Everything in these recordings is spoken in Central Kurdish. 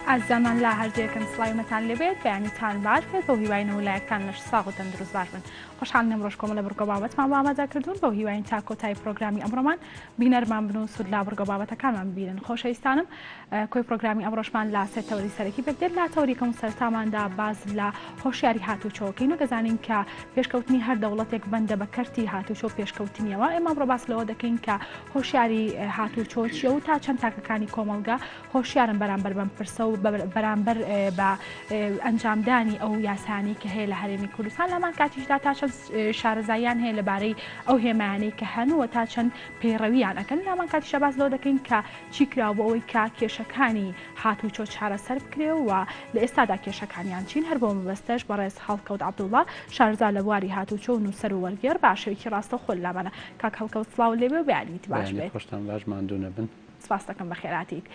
ئازامان لا هەردەیەکەم سڵاومەتان لەبێت بەیانیتان باش بێت بۆ هیوای ویلایەتان لەش ساغ و تەندروست باش بن. خۆشحاڵ نەمڕۆژ کۆمەڵە بڕگۆ بابەتمان بۆ ئامادە کردوون بۆ هیواین تا کۆتایی پرۆگرامی ئەمڕۆمان بینەرمان بن و سود لا بڕگۆ بابەتەکانمان ببینن. خۆشەویستانم کۆی پرۆگرامی ئەمڕۆژمان لا سێ تەوری سەرەکی بێت لا تەوریکەم سەرتاماندا باز لە هۆشیاری هاتوچۆکەین و دەزانین کە پێشکەوتنی هەر دەوڵەتێک بەندە بە کەرتی هاتوچۆ پێشکەوتنیەوە. ئێمە ئەمڕۆ باس لەوە دەکەین کە هۆشیاری هاتوچۆ چیە و تا چەند تاکەکانی کۆمەڵگا هۆشیارن بەرامبەر بەم پرسە و بەرامبەر بە ئەنجامدانی ئەو یاسانی کە هەیە لە هەرێمی کوردستان. لەمان کاتیشدا تا چەند شارەزاییان هەیە لەبارەی ئەو هێمانەی کە هەنووە تا چەند پەیڕەویان ئەەکەن. لەمان کاتیشە باس لەوە دەکەین کە چی کراوە بۆ ئەوەی کە کێشەکانی هاتوچۆ چارەسەر بکرێ و لە ئێستادا کێشەکانیان چین. هەر بۆ مەبەستەش بەڕێز هەڵکەوت عەبدوڵڵا شارەزا لە بواری هاتوچۆ و نووسەر و وەرگێڕ باشەوێکی ڕاستە خۆل لامانە. کاک هەڵکەوت سڵاو لێبێ و بەیانیت باش بێت. خۆشتان باش ماندوو نەبن. سپاس دەکەم بە خێراتیت.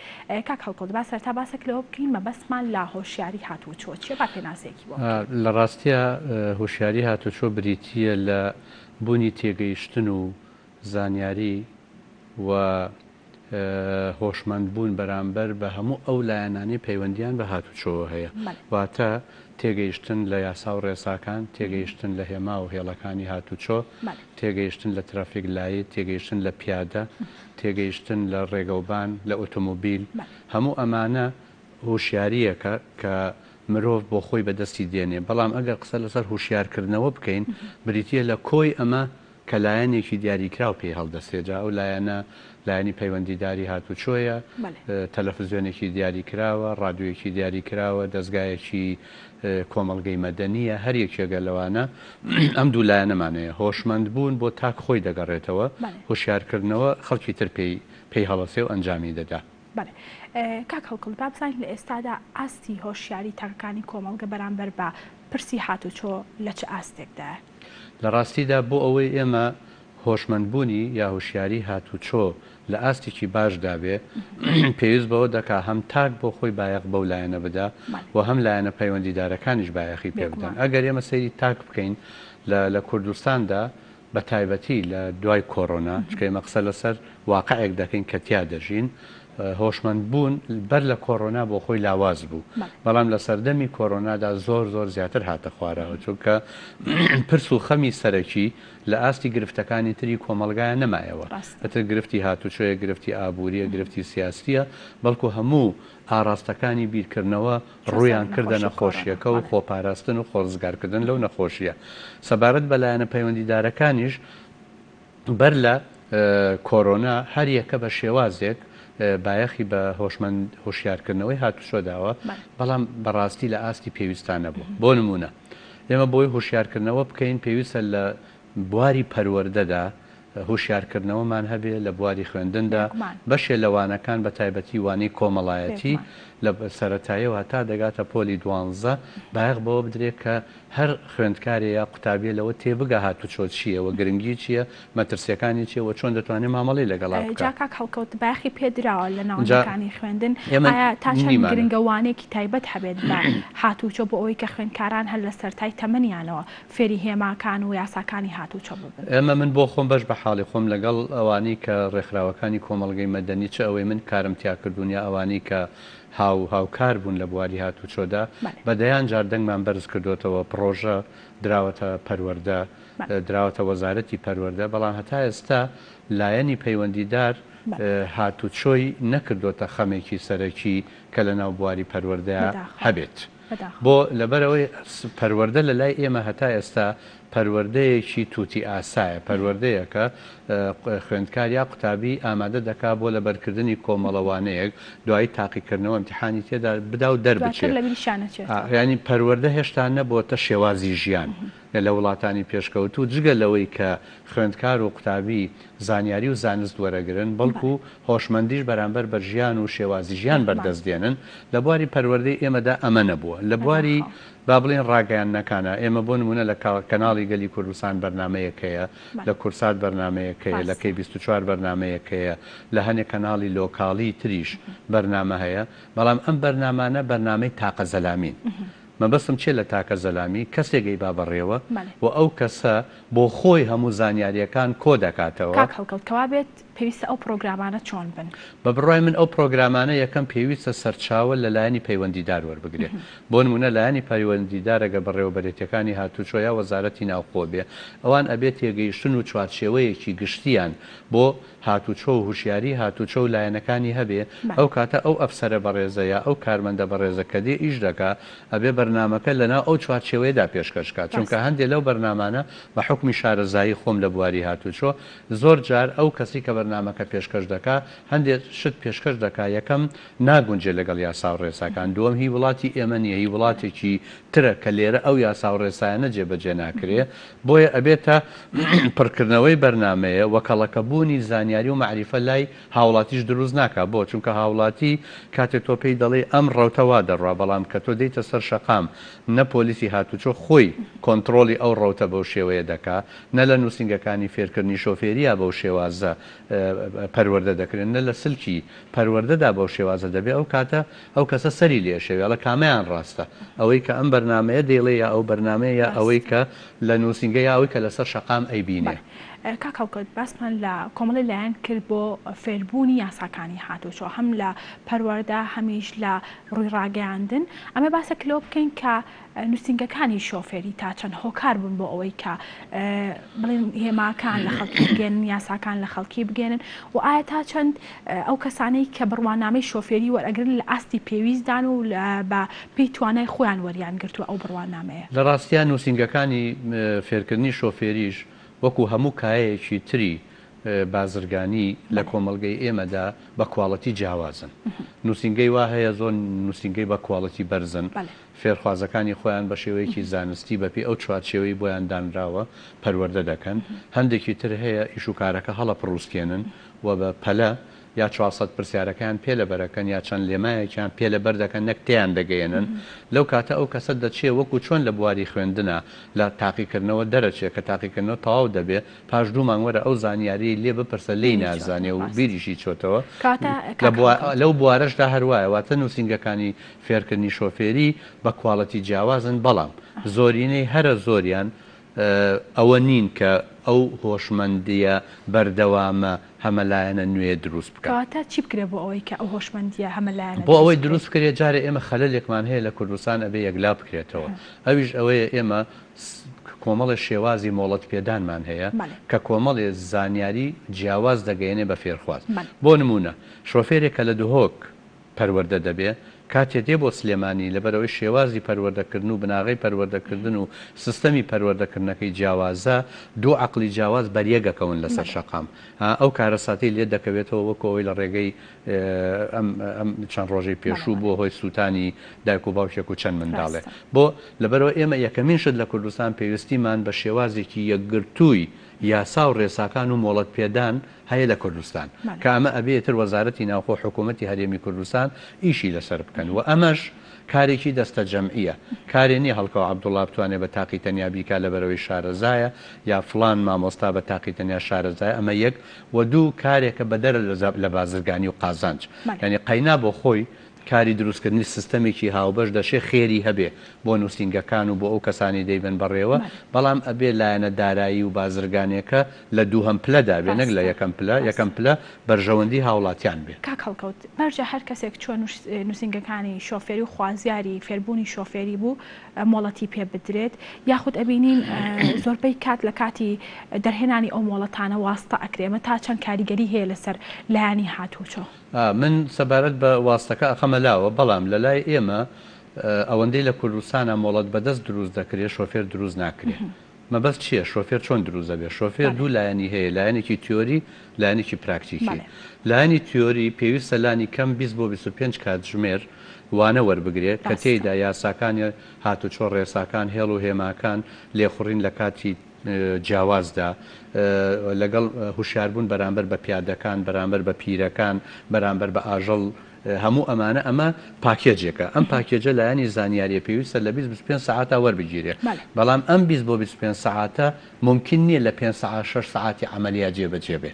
کاک هەڵکەوت با سەرتا باسێک لەوە بکەین مەبەستمان لە هۆشیاری هاتوچۆ چیە با پێناسەیەکی بۆ. لە ڕاستیە هۆشیاری هاتوچۆ بریتیە لە بوونی تێگەیشتن و زانیاری و هۆشمەندبوون بەرامبەر بە هەموو ئەو لایەنانی پەیوەندیان بە هاتوچۆ هەیە. واتە تێگەیشتن لە یاسا و ڕێساکان، تێگەیشتن لە هێما و هێڵەکانی هاتوچۆ، تێگەیشتن لە ترافیک لایە، تێگەیشتن لە پیادە، تێگەیشتن لە ڕێگەوبان، لە ئۆتۆمۆبیل. هەموو ئەمانە هۆشیاریەکە کە مرۆڤ بۆ خۆی بەدەستی دێنێ. بەڵام ئەگەر قسە لەسەر هوشیارکردنەوە بکەین بریتیە لە کۆی ئەمە کە لایەنێکی دیاریکراو پێی هەڵدەسێجا ئەو لایەنە لایەنی پەیوەندیداری هاتوچۆیە، تەلەڤیزیۆنێکی دیاریکراوە، ڕادیۆیەکی دیاریکراوە، دەستگایەکی کۆمەڵگەی مەدەنیە، هەر یەکێگە لەوانە ئەم دوو لایەنەمانەیە. هۆشمەندبوون بۆ تاک خۆی دەگەڕێتەوە، هوشیارکردنەوە خەڵکی تر پێی هەڵەسێ و ئەنجامی دەدا. کاک هەڵکەوت با بزانین لە ئێستادا ئاستی هۆشیاری تاکەکانی کۆمەڵگە بەرامبەر بە پرسی هاتوچۆ لە چه ئاستێکدایە؟ لە ڕاستیدا بۆ ئەوەی ئێمە هۆشمەندبوونی یا هوشیاری هاتوچۆ لە ئاستێکی باشدا بێ پێویست بەوە دەکا هەم تاک بۆ خۆی بایەق بەو لایەنە بدا و هەم لایەنە پەیوەندیدارەکانیش بایەخی پێ بدەن. ئەگەر ئێمە سەیری تاک بکەین لە کوردستاندا بە تایبەتی لە دوای کۆڕۆنا چکە ئێمە قسە لەسەر واقعێک دەکەین کە تیا دەژین، هۆشمەندبوون بەر لە کۆڕۆنا بۆ خۆی لاواز بوو. بەڵام لە سەردەمی کۆڕۆنادا زۆر زیاتر هاتە خوارەوە چونکە پرس و خەمی سەرەکی لە ئاستی گرفتەکانی تری کۆمەڵگایە نەمایەوە. ئەتر گرفتی هاتوچۆیە، گرفتی ئابووریە، گرفتی سیاسیە، بەڵکو هەموو ئاراستەکانی بیرکردنەوە ڕوویان کردە نەخۆشیەکە و خۆپاراستن و خۆزگارکردن لەو نەخۆشیە. سەبارەت بە لایەنە پەیوەندیدارەکانیش بەر لە کۆڕۆنا هەر یەکە بە شێوازێک بایەخی بە هۆشیارکردنەوەی هاتوچۆ داوە، بەڵام بەڕاستی لە ئاستی پێویستانە بوو. بۆ نمونە ئێمە بۆی هۆشیارکردنەوە بکەین پێویستە لە بواری پەروەردەدا هوشیارکردنەوەمان هەبێ، لە بواری خوێندندا بەشێ لەوانەکان بە تایبەتی وانەی کۆمەڵایەتی لە سەرەتاییەوە هەتا دەگاتە پۆلی 12 بایەخ بەوە بدرێت کە هەر خوێندکارێ یا قوتابیە لەوە تێبگە هاتوچۆ چییە و گرنگی چییە، مەترسیەکانی چیە و چۆن دەتوانێت مامەڵی لەگەڵا بکات. کاک هەڵکەوت بایەخی پێدراوە لە ناوەندەکانی خوێندن ئایا تا چەند گرنگەوانێکی تایبەت هەبێت بە هاتوچۆ بۆ ئەوەی کە خوێندکاران هەر لە سەرتای تەمەنیانەوە فێری هێماکان و یاساکانی هاتوچۆ ببن؟ ئێمە من بۆ خۆم بەش بە حاڵی خۆم لەگەڵ ئەوانی کە ڕێکخراوەکانی کۆمەڵگەی مەدەنی چ ئەوەی من کارم تیا کردوونیا ئەوانی کە هاوکار بوون لە بواری هاتوچۆدا بەدەیان جار دەنگمان بەرز کردوتەوە پرۆژە دراوەتە پەروەردە، دراوەتە وەزارەتی پەروەردە، بەڵام هەتا ئێستا لایەنی پەیوەندیدار هاتوچۆی نەکردوتە خەمێکی سەرەکی کە لە ناو بواری پەروەردەیە هەبێت. بۆ لەبەرەوەی پەروەردە لە لای ئێمە هەتا ئێستا پەروەردەیەکی تووتی ئاسایە، پەروەردەیەکە خوێندکار یا قوتابی ئامادە دەکا بۆ لە بەرکردنی کۆمەڵەوانەیەک دوایی تاقیکردنەوە ئیمتیحانی تێدا بدا و دەربچێت. ینی پەروەردە هێشتا نەبووتە شێوازی ژیان لە وڵاتانی پێشکەوتوو جگە لەوەی کە خوێندکار و قوتابی زانیاری و زانست وەرەگرن بەڵکو هۆشمەندیش بەرامبەر بە ژیان و شێوازی ژیان بەردەستدێنن. لە بواری پەروەردەی ئێمەدا ئەمە نەبووە. لە بواری با بڵێن ڕاگەیانەکانە ئێمە بۆ نمونە لە کەناڵی گەلی کوردستان بەرنمەیەکەیە، لە کورسات بەرنمەیەکەیە، لە کەی 24 بەرنمەیەکەیە، لە هەنێک کەناڵی لۆکاڵی تریش بەرنامە هەیە. بەڵام ئەم بەرنامانە بەرنامەی تاقە زەلامین. مەبەستم چێ لە تاکە زەلامی کەسێکی با بەڕێوە و ئەو کەسە بۆ خۆی هەموو زانیاریەکان کۆ دەکاتەوە. هەڵکەوتکەوا بێت پێویستە ئەو پرۆگرامانە چۆن بن بە بڕای من ئەو پرۆگرامانە یەکەم پێویستە سەرچاوە لە لایەنی پەیوەندیدار وەربگرێت بۆ نمونە لایەنی پەیوەندیدارەگە بەڕێوەبەرێتەکانی هاتوچۆ یا وەزارەتی ناوخۆ بێ ئەوان ئەبێت تێگەیشتن و چوارچێوەیەکی گشتیان بۆ هاتوچۆ و هوشیاری هاتوچۆ و لایەنەکانی هەبێ ئەو کاتە ئەو ئەفسەرە بەڕێزە یا ئەو کارمەندە بەڕێزە کە دێ ئیش دەکا ئەبێ بەرنامەکە لەناو ئەو چوارچێوەیەدا پێشکەشکات چونکە هەندێک لەو بەرنامانە بە حکمی شارەزایی خۆم لە بواری هاتوچۆ زۆر جار ئەو کەسی کە بەرنامەکە پێشکەش دەکا هەندێک شت پێشکەش دەکا یەکەم ناگونجێ لەگەڵ یاسا و ڕێساکان دووەم هی وڵاتی ئێمە نیە هی وڵاتێکی ترە کە لێرە ئەو یاسا و ڕێسایانە جێبەجێ ناکرێ بۆیە ئەبێتە پڕکردنەوەی بەرنمەیە وەکەڵەکە بوونی زانیاری و معریفە لای هاوڵاتیش دروست ناکە بۆ چونکە هاوڵاتی کاتێک تۆ پێی دەڵێ ئەم ڕەوتەوا دەڕوا بەڵام کە تۆ دەیتە سەر شەقام نە پۆلیسی هاتوچۆ خۆی کۆنتترۆلی ئەو ڕەوتە بەو شێوەیە دەکا نە لە نووسنگەکانی فێرکردنی شۆفێریە بەو شێوازە پەروەردە دەکرێن نە لە سلکی پەروەردەدا بەو شێوازە دەبێ ئەو کاتە ئەو کەسە سەری لێ شێوێ لە کامیان ڕاستە ئەوەی کە ئەم بەرنمەیە دێڵێ یا ئەو بەرنمەیە ئەوەی کە لە نووسنگە یا ئەوەی کە لەسەر شەقام ئەیبینێ کاکەوکت باسمان لە کۆمەڵی لایەن کرد بۆ فێربوونی یاساکانی هاتوچۆ هەم لە پەروەردە هەمیش لە ڕووی ڕاگەیاندن ئەمە باسە کلۆ بکەین کە نووسنگەکانی شۆفێری تا چەند هۆکار بوون بۆ ئەوەی کە بڵێن هێماکان لە خەڵکی بگەێنن یاساکان لە خەڵکی بگەێنن و ئایا تا چەند ئەو کەسانەی کە بڕوانامەی شۆفێری وەرئەگرن لە ئاستی پێویستدان و بە پێی توانای خۆیان وەریان گرتووە ئەو بڕوانامەیە لە ڕاستیان نووسنگەکانی فێرکردنی شۆفێریش وەکو هەموو کایەیەکی تری بازرگانی لە کۆمەلگەی ئێمەدا بە کواڵەتی جیاوازن نووسنگەی وا هەیە زۆر نووسنگەی بە کواڵەتی بەرزن فێرخوازەکانی خۆیان بە شێوەیەکی زانستی بەپی ئەو چوارچێوەی بۆیان دانراوە پەروەردە دەکەن هەندێکی تر هەیە ئیشوکارەکە هەڵە پڕووسکێنن و بە پەلە یا 400 پرسیارەکان پێ لە بەرەکەن یا چەند لێمایەکیان پێ لە بەر دەکەن نەکتیان دەگەێنن لەو کاتە ئەو کەسە دەچێ وەکو چۆن لە بواری خوێندنە لە تاقیکردنەوە دەرەچێت کە تاقیکردنەوە تەواو دەبێت پاش دوو مانگوەرە ئەو زانیاری لێ بپرسە لی نازانێ و بیریشی چۆتەوە لەو بوارەشدا هەروایە واتە نووسنگەکانی فێرکردنی شۆفێری بە کواڵەتی جیاوازن بەڵام زۆرینەی هەرە زۆریان ئەوە نین کە ئەو هۆشمەندیە بەردەوامە هەمەلایەنە نوێ دروست بکاتە چی بکرێ بۆ ئەوەی کە ئەو هۆشمەندیە هەمەلایەن بۆ ئەوەی دروست بکرێت جارێ ئێمە خەلەلێکمان هەیە لە کوردستان ئەبێ یەکلا بکرێتەوە ئەویش ئەوەیە ئێمە کۆمەڵی شێوازی مۆڵەت پێدانمان هەیە کە کۆمەڵی زانیاری جیاواز دەگەێنێ بە فێرخواز بۆ نمونە شۆفێرێک کە لە دهۆک پەروەردە دەبێ کاتێ دێ بۆ سلێمانی لەبەرەوەی شێوازی پەروەردەکردن و بناغی پەروەردەکردن و سیستەمی پەروەردەکردنەکەی جیاوازە دوو عەقلی جیاواز بەریەگەکەون لەسەر شەقام ئەو کارەساتی لێ دەکەوێتەوە وەکەوەی لە ڕێگەی ئەم چەند ڕۆژەی پێشوو بۆ هۆی سووتانی دایک و باوکێک و چەند منداڵێ بۆ لەبەرەوە ئێمە یەکەمین شت لە کوردستان پێویستیمان بە شێوازێکی یەکگرتووی یاسا و ڕێساکان و مۆڵەت پێدان هەیە لە کوردستان کە ئەمە ئەبێتر وەزارەتی ناوخۆ حکوومەتی هەرێمی کوردستان ئیشی لەسەر بکەن و ئەمەش کارێکی دەستە جەمعیە کارێنی هەڵکەوە عەبدوڵڵا بتوانێت بە تاقی تەنیا بیکا لەبەرەوەی شارەزایە یا فلان مامۆستا بە تاقی تەنیا شارەزایە ئەمە یەک و دوو کارێکە بەدەرە لە بازرگانی و قازانج یعنی قەینا بۆ خۆی کاری دروستکردنی سیستەمێکی هاوبەش دەشێ خێری هەبێ بۆ نووسنگەکان و بۆ ئەو کەسانی دەیبن بەڕێوە بەڵام ئەبێ لایەنە دارایی و بازرگانیەکە لە دووهەم پلەدا بێ نەک لە یەکەم پلە بەرژەوەندی هاوڵاتیان بێ کاک هەڵکەوت بەرجە هەر کەسێک چۆن نووسنگەکانی شۆفێری و خوازیاری فێربوونی شۆفێری بوو مۆڵەتی پێ بدرێت یاخود ئەبینین زۆربەی کات لە کاتی دەرهێنانی ئەو مۆڵەتانە واستە ئەکرێمە تا چەند کاریگەری هەیە لەسەر لایانی هاتوچۆ من سەبارەت بە واستەکە ئەخەمەلاوە بەڵام لە لای ئێمە ئەوەندەی لە کوردستانە مۆڵەت بەدەست دروست دەکرێت شۆفێر دروست ناکرێت مەبەست چییە شۆفێر چۆن دروست دەبێت شۆفێر دوو لایەنی هەیە لایەنێکی تیۆری لایەنێکی پراکتیکی لایەنی تیۆری پێویستە لانی کەم 20 بۆ 25 کاتژمێر وانە وەربگرێت کە تێیدا یاساکانی هاتوچۆ ڕێساکان هێڵ و هێماکان لێخوڕین لە کاتی جیاوازدا لەگەڵ هوشیاربوون بەرامبەر بە پیادەکان بەرامبەر بە پیرەکان بەرامبەر بە ئاژەڵ هەموو ئەمانە ئەمە پاکێجێکە ئەم پاکێجە لایەنی زانیاریە پێویستە لە 25 ساعتە وەربگیرێ بەڵام ئەم 20 بۆ 25 ساعتە ممکن نییە لە 5 ساعت 6 ساعتی عملیات جێبەجێ بێ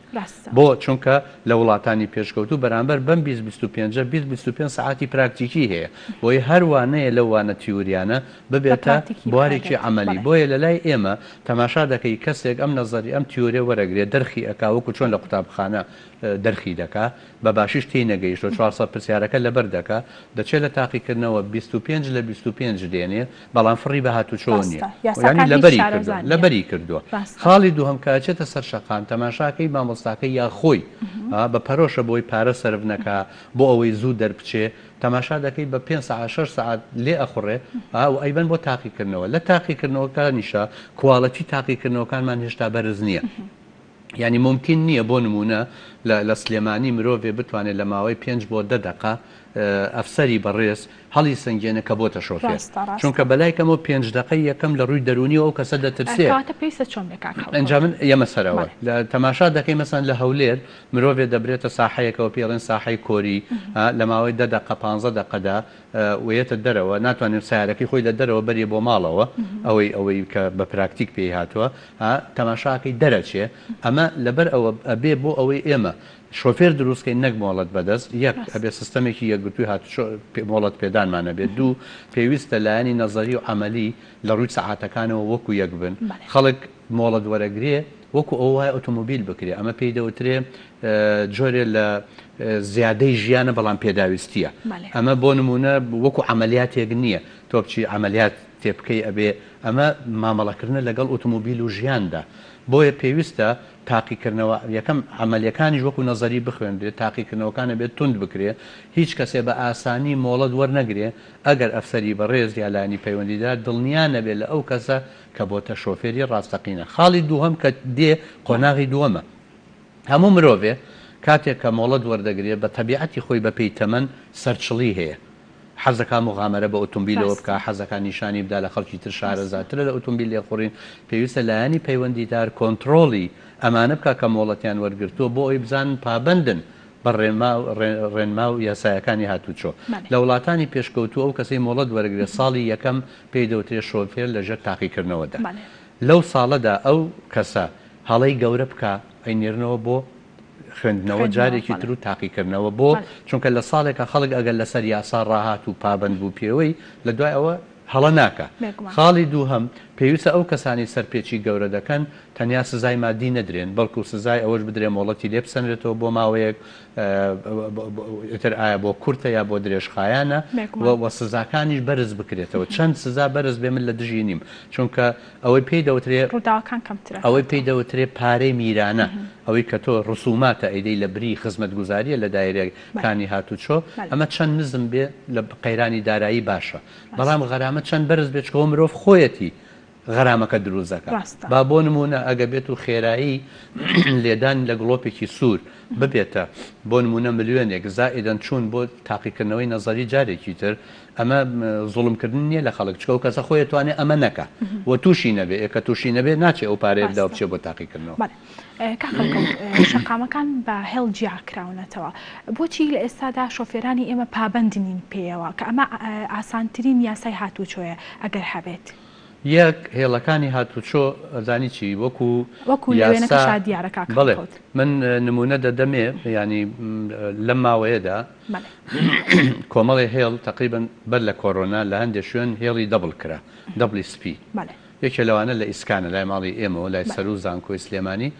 بۆ چونکە لە وڵاتانی پێشکەوتو بەرامبەر بەم 20-25 ساعتی پراکتیکی هەیە بۆی هەروانەیە لە وانە تیوریانە ببێتە بوارێکی عملی بۆیە لە لای ئێمە تەماشا دەکەی کەسێک ئەم نەزەری ئەم تیورێ وەرەگرێت دەرخی ئەکاوەکو چۆن لە قوتابخانە دەرخی دەکا بە باشیش تێی نەگەیشت 400 پرسیارەکە لەبەر دەکا دەچێت لە تاقیکردنەوە 25 لە 25 دێنێ بەڵام فڕی بە هاتوچۆ نییە لەبەری کردووە خاڵی دووهم کاچێتە سەر شەقان تەماشاکەی مامۆستاکە یا خۆی بە پەرۆشە بۆی پارە سرف نەکا بۆ ئەوەی زوو دەربچێ تەماشا دەکەی بە 5 ساعت لێ ئەخوڕێ و ئەیبەن بۆ تاقیکردنەوە لە تاقیکردنەوەکانیشە کوواڵەتی تاقیکردنەوەکانمان هێشتا بەرز نییە یعنی ممکن نییە بۆ نمونە لە سلێمانی مرۆڤێ بتوانێت لە ماوەی 5 بۆ 10 دقه ئەفسەری بەڕێز هەڵی سنگێنە کە بۆتە شۆفێر چونکە بەلایکەمەوە 5 دقەی یەکەم لە ڕووی دەرونی ئەو کەسە دەترسێ ئەنج من ئێمە سەرەوە لە تەماشا دەکەی مەسەن لە هەولێر مرۆڤێ دەبرێتە ساحەیەکەوە پێڵێن ساحەی کۆری لە ماوەی 10 دقه 15 دقەدا وێتە دەرەوە ناتوانێت سیارەکەی خۆی لە دەرەوە بەریە بۆ ماڵەوە ئەوەی کە بە پراکتیک پێی هاتووە تەماشاکەی دەرەچێ ئەمە لەبەر ئەوە ئەبێ بۆ ئەوەی ئێمە شۆفێر دروستکەی نەک مۆڵەت بەدەست یەک ئەبێ سیستەمێکی یەکگرتووی مۆڵەت پێدانمانە بێت دوو پێویستە لایەنی نەزەری و عەمەلی لە ڕووی سەعاتەکانەوە وەکو یەک بن خەڵک مۆڵەت وەرەگرێ وەکو ئەو وایە ئۆتۆمۆبیل بکرێ ئەمە پێی دەوترێ جۆرێ لە زیادەی ژیانە بەڵام پێداویستیە ئەمە بۆ نمونە وەکو عەمەلیاتێک نییە تۆ بچی عەمەلیات تێبکەی ئەبێ ئەمە مامەڵەکردنە لەگەڵ ئۆتۆمۆبیل و ژیاندا بۆیە پێویستە تاقیکردنەوە یەکەم عملیەکانی وەکو نەزەری بخوێنرێت تاقیکردنەوەکانە بێت تند بکرێ هیچ کەسێ بە ئاسانی مۆڵەت وەرنەگرێ ئەگەر ئەفسەری بەڕێز یا لانی پەیوەندیدار دڵنیا نەبێت لە ئەو کەسە کە بۆتە شۆفێری ڕاستەقینە خاڵی دووهەم کە دێ قۆناغی دووەمە هەموو مرۆڤێ کاتێک کە مۆڵەت وەردەگرێت بە تەبیعەتی خۆی بە پێی تەمەن سەرچڵی هەیە حەزەکە مغامرە بە ئۆتۆمبیلەوە بکە حەزەکە نیشانی بدا لە خەڵکی تر شارەزاترە لە ئۆتۆمبیل لێخوڕین پێویستە لایەنی پەیوەندیدار کۆنتترۆلی ئەمانە بکە کە مۆڵەتیان وەرگرتووە بۆ ئەوی بزانن پابندن بە ڕێنما و یاسایەکانی هاتوچۆ لە وڵاتانی پێشکەوتووە ئەو کەسەی مۆڵەت وەرگرێت ساڵی یەکەم پێی دەوترێت شۆفێر لەژێر تاقیکردنەوەدا لەو ساڵەدا ئەو کەسە هەڵەی گەورە بکە ئەینێرنەوە بۆ خوێندنەوە جارێکی تر و تاقیکردنەوە بۆ چونکە لە ساڵێکە خەڵک ئەگەر لەسەر یاسا ڕاهات و پابند بوو پێوەی لە دوای ئەوە هەڵە ناکە خاڵی دووهەم پێویستە ئەو کەسانی سەرپێکی گەورە دەکەن تەنیا سزای مادی نەدرێن بەڵکو سزای ئەوەش بدرێ مۆڵەتی لێ بسەنرێتەوە بۆ ماوەیەک ئتر ئایا بۆ کورتە یا بۆ درێژخایانە وە سزاکانیش بەرز بکرێتەوە چەند سزا بەرز بێ من لە دژی نیم چونکە ئەوەی پێی دەوترێ ئەوەی پێی دەوترێ پارەی میرانە ئەوەی کە تۆ ڕسوماتە ئەیدەی لە بری خزمەت گوزاریە لە دایرەکانی هاتوچۆ ئەمە چەند نزم بێ لە قەیرانی دارایی باشە بەڵام غەرامە چەند بەرز بێت چکەوە مرۆڤ خۆیەتی غەرامەکە دروزەکە با بۆ نمونە ئەگە بێت و خێرایی لێدان لە گڵۆپێکی سوور ببێتە بۆ نمونە ملیۆنێک زائیدەن چوون بۆ تاقیکردنەوەی نەزەری جارێکی تر ئەمە زوڵمکردن نییە لە خەڵک چکە و کەسە خۆی توانێت ئەمە نەکە و تووشی نەبێ کە تووشی نەبێت ناچێت ئەو پارەیە بدا بچێت بۆ تاقیکردنەوە شەقامەکان بە هێڵ جیاکراونەتەوە بۆچی لە ئێستادا شۆفێرانی ئێمە پابندنین پێیەوە کە ئەمە ئاسانترین یاسای هاتوچۆیە ئەگەر هەبێت یەک هێڵەکانی هاتوچۆ ئەزانی چی وەکو بڵێ من نمونە دەدەمێ ینی لەم ماوەیەدا کۆمەڵی هێڵ تقریبن بەر لە کۆڕۆنا لە هەندێک شوێن هێڵی دەبڵ کرا دەبلی سپی یەکێ لەوانە لە ئیسکانە لای ماڵی ئێمەوە لای سەر و زانکۆی سلێمانی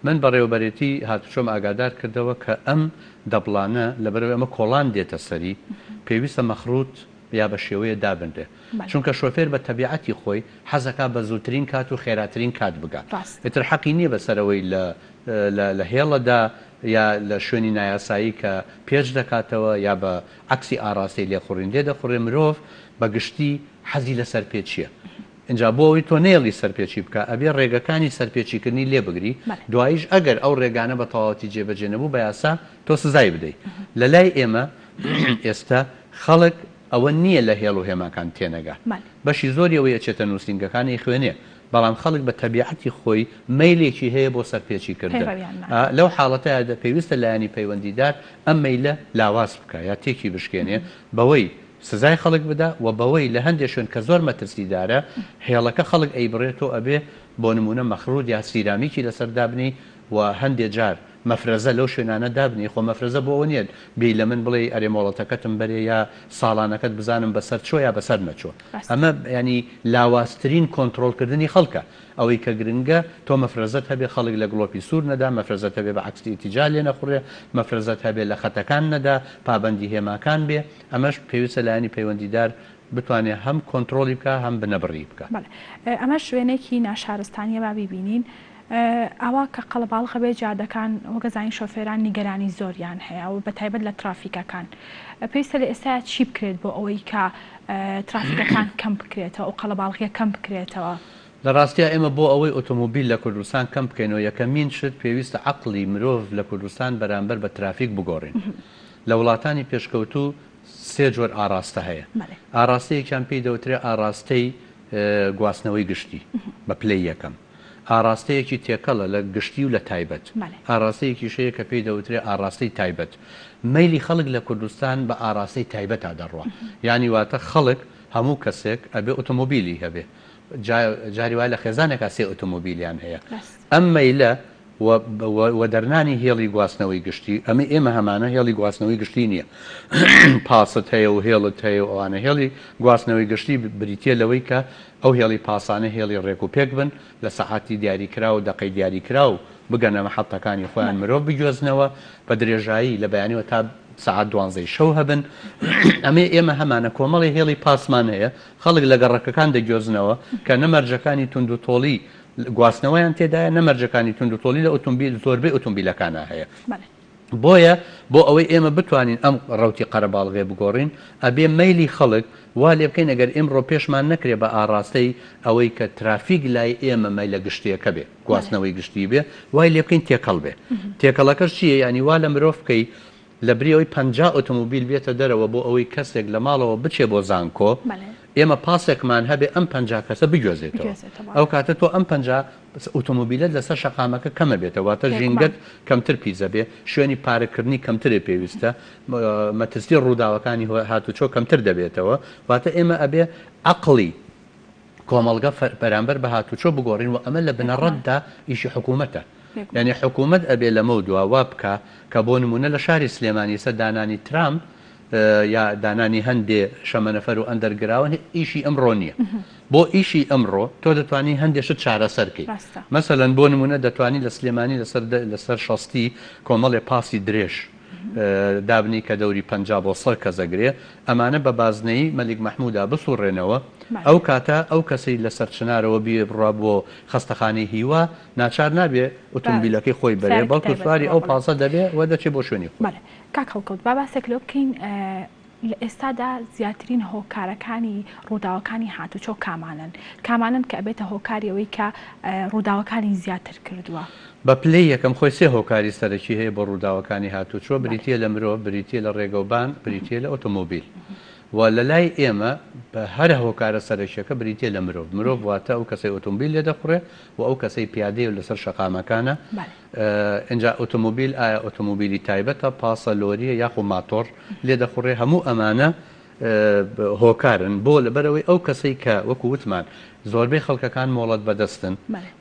من بەڕێوەبەرێتی هاتوچۆم ئاگادار کردەوە کە ئەم دەبڵانە لەبەرەوە ئەمە کۆڵان دێتە سەری پێویستە مەخروط یا بە شێوەیە دابندێ چونکە شۆفێر بە تەبیعەتی خۆی حەزەکە بە زووترین کات و خێراترین کات بگات ئێتر حەقی نییە بەسەرەوەی لە هێڵەدا یا لە شوێنی نایاسایی کە پێش دەکاتەوە یا بە عەکسی ئاراستی لێخوڕین لێ دەخوڕێ مرۆڤ بە گشتی حەزی لە سەرپێچیە اینجا بۆ ئەوی تۆ نێڵی سەرپێکی بکە ئەبێ ڕێگەکانی سەرپێچیکردنی لێ بگری دواییش ئەگەر ئەو ڕێگانە بە تەواوەتی جێبەجێ نەبوو بە یاسا تۆ سزای بدەیت لە لای ئێمە ئێستا خەڵک ئەوە نییە لە هێڵ و هێماکان تێنەگا بەشی زۆری ئەوەیە چێتە نووسنگەکانی خوێنێ بەڵام خەڵک بە تەبیعەتی خۆی مەیلێکی هەیە بۆ سەرپێچی کردن لەو حاڵەتەیە پێویستە لایەنی پەیوەندیدار ئەم مەیلە لاواز بکە یا تێکی بشکێنێ بەوەی سزای خەڵک بدا و بەوەی لە هەندێک شوێن کە زۆر مەترسیدارە هێڵەکە خەڵک ئەیبڕێتەوە ئەبێ بۆ نمونە مەخروط یا سیرامیکی لەسەر دابنی و هەندێک جار مەفرەزە لەو شوێنانە دابنی خۆ مەفرەزە بۆ نیە بی لە من بڵێ ئەرێ مۆڵەتەکەتم بەرێ یا ساڵانەکەت بزانم بەسەر چۆ یا بەسەر نەچۆ ئەمە ینی لاوااسترین کۆنتترۆلکردنی خەڵکە ئەوەی کە گرنگە تۆ مەفرەزت هەبێ خەڵک لە گڵۆپی سوور نەدا مەفرەزت هەبێ بە عکسی ئیتیجا لێ نەخورێ مەفرەزت هەبێ لە خەتەکان نەدا پابندی هێماکان بێ ئەمەش پێویستە لایانی پەیوەندیدار بتوانێت هەم کۆنتترۆلی بکە هەم بنەبڕی بکە ئەمە شوێنێکی ناشارستانیە با بیبینین ئەوە کە قەڵەباڵغە بێ جادەکان وەگەزانی شۆفێران نیگەرانی زۆریان هەیە و بە تایبەت لە ترافیکەکان پێویستە لە ئێستا چی بکرێت بۆ ئەوەی کە ترافیکەکان کەم بکرێتەوە و قەڵەباڵغیە کەم بکرێتەوە لە ڕاستیە ئێمە بۆ ئەوەی ئۆتۆمۆبیل لە کوردستان کەم بکەینەوە یەکەمین شت پێویستە عەقڵی مرۆڤ لە کوردستان بەرامبەر بە ترافیک بگۆڕین لە وڵاتانی پێشکەوتوو سێ جۆر ئاراستە هەیە ئاراستەیەکیان پێی دەوترێت ئاراستەی گواستنەوەی گشتی بە پلەی یەکەم ئاراستەیەکی تێکەڵە لە گشتی و لە تایبەت ئاراستەیەکی شەیە کە پێی دەوترێت ئاراستەی تایبەت مەیلی خەڵک لە کوردستان بە ئاراستەی تایبەتە دەڕوە یعنی واتە خەڵک هەموو کەسێک ئەبێ ئۆتۆمۆبیلی هەبێ جاری وای لە خێزانێکا سێ ئۆتۆمۆبیلیان هەیە ئەم مەیلە و دەرنانی هێڵی گواستنەوەی گشتی ئەمە ئێمە هەمانە هێڵی گواستنەوەی گشتی نییە پاست هەیە و هێڵت هەیە و ئەوانە هێڵی گواستنەوەی گشتی بریتە لەوەی کە ئەو هێڵی پاسانە هێڵی ڕێک و پێک بن لە سەعاتی دیاریکرا و دەقەی دیاریکرا و بگەنە مەحەڵتەکانی خۆیان مرۆڤ بگوێزنەوە بە درێژایی لە بەیانیەوە تا ساعت 12 شەو هەبن ئەمێ ئێمە هەمانە کۆمەڵی هێڵی پاسمان هەیە خەڵک لە گەڕەکەکان دەگوێزنەوە کە نەمەرجەکانی تونند و تۆڵی گواستنەوەیان تێدایە نەمەرجەکانی تونند و تۆڵی لە ئۆتۆمبیل زۆربەی ئۆتۆمبیلەکانە هەیە بۆیە بۆ ئەوەی ئێمە بتوانین ئەم ڕەوتی قەرەباڵغێ بگۆڕین ئەبێ مەیلی خەڵک وا لێ بکەین ئەگەر ئێمڕۆ پێشمان نەکرێ بە ئاراستەی ئەوەی کە ترافیک لای ئێمە مەیلە گشتیەکە بێ گواستنەوەی گشتی بێ وای لێ بکەین تێکەڵ بێ تێکەڵەکەش چییە ینی وا لە مرۆڤ بکەی لە بریەوەی 50 ئۆتۆمۆبیل بێتە دەرەوە بۆ ئەوەی کەسێک لە ماڵەوە بچێ بۆ زانکۆ ئێمە پاسێکمان هەبێ ئەم 50 کەسە بگوێزێتەوە ئەو کاتە تۆ ئەم 50 ئۆتۆمۆبیلت لەسەر شەقامەکە کەمە بێتەوە تە ژینگەت کەمتر پیزە بێ شوێنی پارەکردنی کەمترێ پێویستە مەترسی ڕووداوەکانی هاتوچۆ کەمتر دەبێتەوە واتە ئێمە ئەبێ عەقڵی کۆمەڵگە بەرامبەر بە هاتوچۆ بگۆڕین و ئەمە لە بنەڕەتدا ئیشی حکوومەتە یعنی حکوومەت ئەبێ لەمە دوا وا بکە کە بۆ نمونە لە شاری سلێمانی سە دانانی ترام یا دانانی هەندێ شەمەنەفەر و ئەندەرگراون ئیشی ئەمڕۆ نییە بۆ ئیشی ئەمڕۆ تۆ دەتوانانی هەندێشت چارەسەرکەی مەسەلەن بۆ نمونە دەتوانی لە سلێمانی لەسەر شەستی کۆمەڵێ پاسی درێژ دابنی کە دەوری 50 بۆ 100 کەزەگرێ ئەمانە بە بازنەی مەلیک مەحموودا بسوڕێنەوە ئەو کاتە ئەو کەسی لەسەر چنارەوە بێ بڕا بۆ خستەخانەی هیوا ناچار نابێ ئۆتۆمبیلەکەی خۆی بەرێ بەڵکو سواری ئەو پاسە دەبێ و دەچێت بۆ شوێنی خۆ کاک هەڵکەوت با باسێک لێ بکەین لە ئێستادا زیاترین هۆکارەکانی ڕووداوەکانی هاتوچۆ کامانن کە ئەبێتە هۆکاریەوەی کە ڕووداوەکانی زیاتر کردووە بە پلەی یەکەم خۆی سێ هۆکاری سەرەکی هەیە بۆ ڕووداوەکانی هاتوچۆ بریتە لە مرۆڤ بریتە لە ڕێگەوبان بریتە لە ئۆتۆمۆبیل و لە لای ئێمە بە هەر هۆکارە سەرەکیەکە بریتە لە مرۆڤ واتە ئەو کەسەی ئۆتۆمبیل لێ دەخورێ و ئەو کەسەی پیادەیە و لەسەر شەقامەکانە ئەنجا ئۆتۆمۆبیل ئایا ئۆتۆمۆبیلی تایبەتە پاسە لۆریە یاخو ماتۆر لێ دەخورێ هەموو ئەمانە هۆکارن بۆ لەبەرەوەی ئەو کەسەی کە وەکو وتمان زۆربەی خەڵکەکان مۆڵەت بەدەستن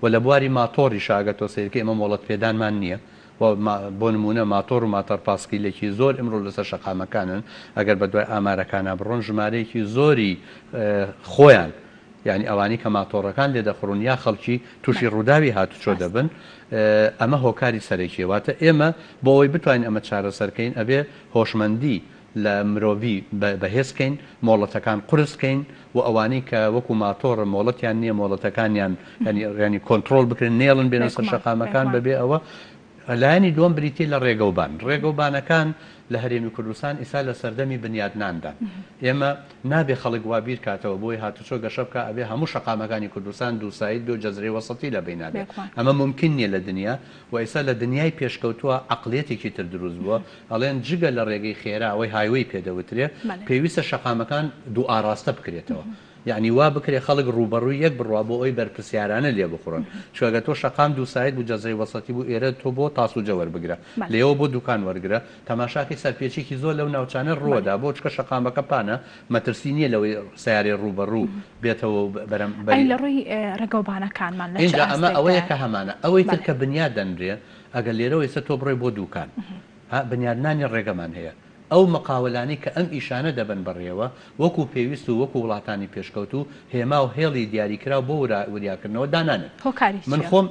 و لە بواری ماتۆری شاگەتۆ سیرکە ئێمە مۆڵەت پێدانمان نییە بۆ نمونە ماتۆر و ماتەر پاسکیلێکی زۆر ئمڕۆ لەسەر شەقامەکانن ئەگەر بە دوای ئامارەکانە بڕۆن ژمارەیەکی زۆری خۆیان یعنی ئەوانی کە ماتۆڕەکان لێ دەخڕون یا خەڵکی تووشی ڕووداوی هاتوچۆ دەبن ئەمە هۆکاری سەرەکیە واتە ئێمە بۆ ئەوەی بتوانین ئەمە چارەسەرکەین ئەبێ هۆشمەندی لە مرۆڤی بەهێزکەین مۆڵەتەکان قورسکەین و ئەوانەی کە وەکو ماتۆڕە مۆڵەتیان نییە مۆڵەتەکانیان ینی کۆنتترۆل بکرن نێڵن بێنە سەر شەقامەکان بەبێ ئەوە لایەنی دووەم بریتی لە ڕێگەوبانەکان لە هەرێمی کوردستان ئیسا لە سەردەمی بنیادناندا ئێمە نابێ خەڵک وابیر کاتەوە بۆی هاتوچۆ گەشە بکە ئەبێ هەموو شەقامەکانی کوردستان دووسایت بێ و جەزرەی وەسەطی لە بین نابێت ئەمە ممکن نییە لە دنیا و ئێستا لە دنیای پێشکەوتووە عەقڵێتێکی تر دروست بووە ئەڵێن جگە لە ڕێگەی خێرا ئەوەی هایوەی پێدەوترێ پێویستە شەقامەکان دوو ئاراستە بکرێتەوە یعنی وا بکرێ خەڵک ڕوبەڕووی یەک بڕوا بۆ ئەوی بەرپرسیارانە لێ بخڕن چوەگە تۆ شەقام دوو سایت بوو جەزای وەسەتی بوو ئێرە تۆ بۆ تاسوجە وەربگرە لێەوە بۆ دوکان وەرگرە تەماشاکەی سەرپێچێکی زۆر لەو ناوچانە ڕووەدا بۆ چکە شەقامەکە پانە مەترسی نییە لەوەی سیارێ ڕوبەڕوو بێتەوە لە ڕووی ڕێگەوبانەکانمان اینجا ئەمە ئەوەیە کە هەمانە ئەوەی تر کە بنیاد دەنرێ ئەگەر لێرەوە ئێستا تۆ بڕێ بۆ دوکان بنیادنانی ڕێگەمان هەیە ئەو مەقاولانی کە ئەم ئیشانە دەبن بڕێوە وەکو پێویست و وەکو وڵاتانی پێشکەوت و هێما و هێڵی دیاریکرا بۆ وریاکردنەوە دانانێت من خۆم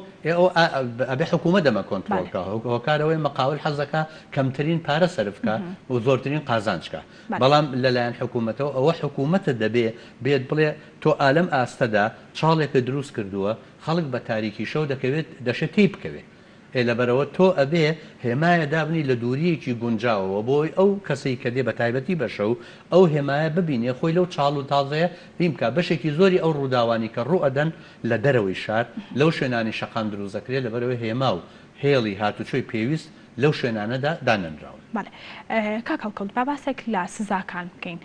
ئەبێ حکوومە دەمە کۆنتترۆلکە هۆکارەوەی مەقاول حەزەکە کەمترین پارە سەرفکە و زۆرترین قازانچکە بەڵام لەلایەن حکوومەتەوە ئەوە حکوومەتە دەبێ بێت بڵێ تۆ ئالەم ئاستەدا چاڵێکە دروست کردووە خەڵک بە تاریکی شەو دەکەوێت دەشە تی بکەوێت لەبەرەوە تۆ ئەبێ هێمایە دابنی لە دووریەکی گونجاوەوە بۆی ئەو کەسەی کە دێ بە تایبەتی بەشە و ئەو هێمایە ببینێ خۆی لەو چاڵ و تازەیە بیمکە بەشێکی زۆری ئەو ڕووداوانی کە ڕوو ئەدەن لە دەرەوەی شار لەو شوێنانی شەقام دروستەکرێت لەبەرەوەی هێما و هێڵی هاتوچۆی پێویست لەو شوێنانەدا دانەنراون. کاکەڵکەوت باباسێک لە سزاکان بکەین.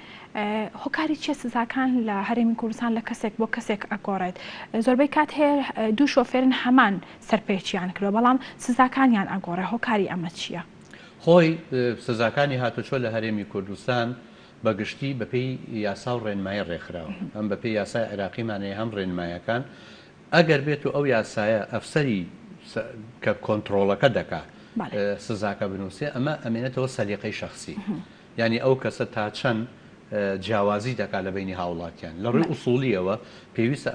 هۆکاری چیە سزاکان لە هەرێمی کوردستان لە کەسێک بۆ کەسێک ئەگۆڕێت زۆربەی کات هەیە دوو شۆفێرن هەمان سەرپێچیان کردەوە بەڵام سزاکانیان ئەگۆڕێ هۆکاری ئەمە چییە؟ خۆی سزاکانی هاتوچۆ لە هەرێمی کوردستان بەگشتی بەپێی یاسا و ڕێنمایی ڕێکخراوە ئەم بەپێی یاسای عێراقیمانەیە هەم ڕێنمایەکان ئەگەر بێت و ئەو یاسایە ئەفسەری کە کۆنتترۆلەکە دەکات سزاکە بنووسێ ئەمە ئەمێنێتەوە سەلیقەی شخصی یعنی ئەو کەسە تا چەند جیاوازی دەکات لە بینی هاوڵاتیان لە ڕووی ئوسوڵیەوە پێویستە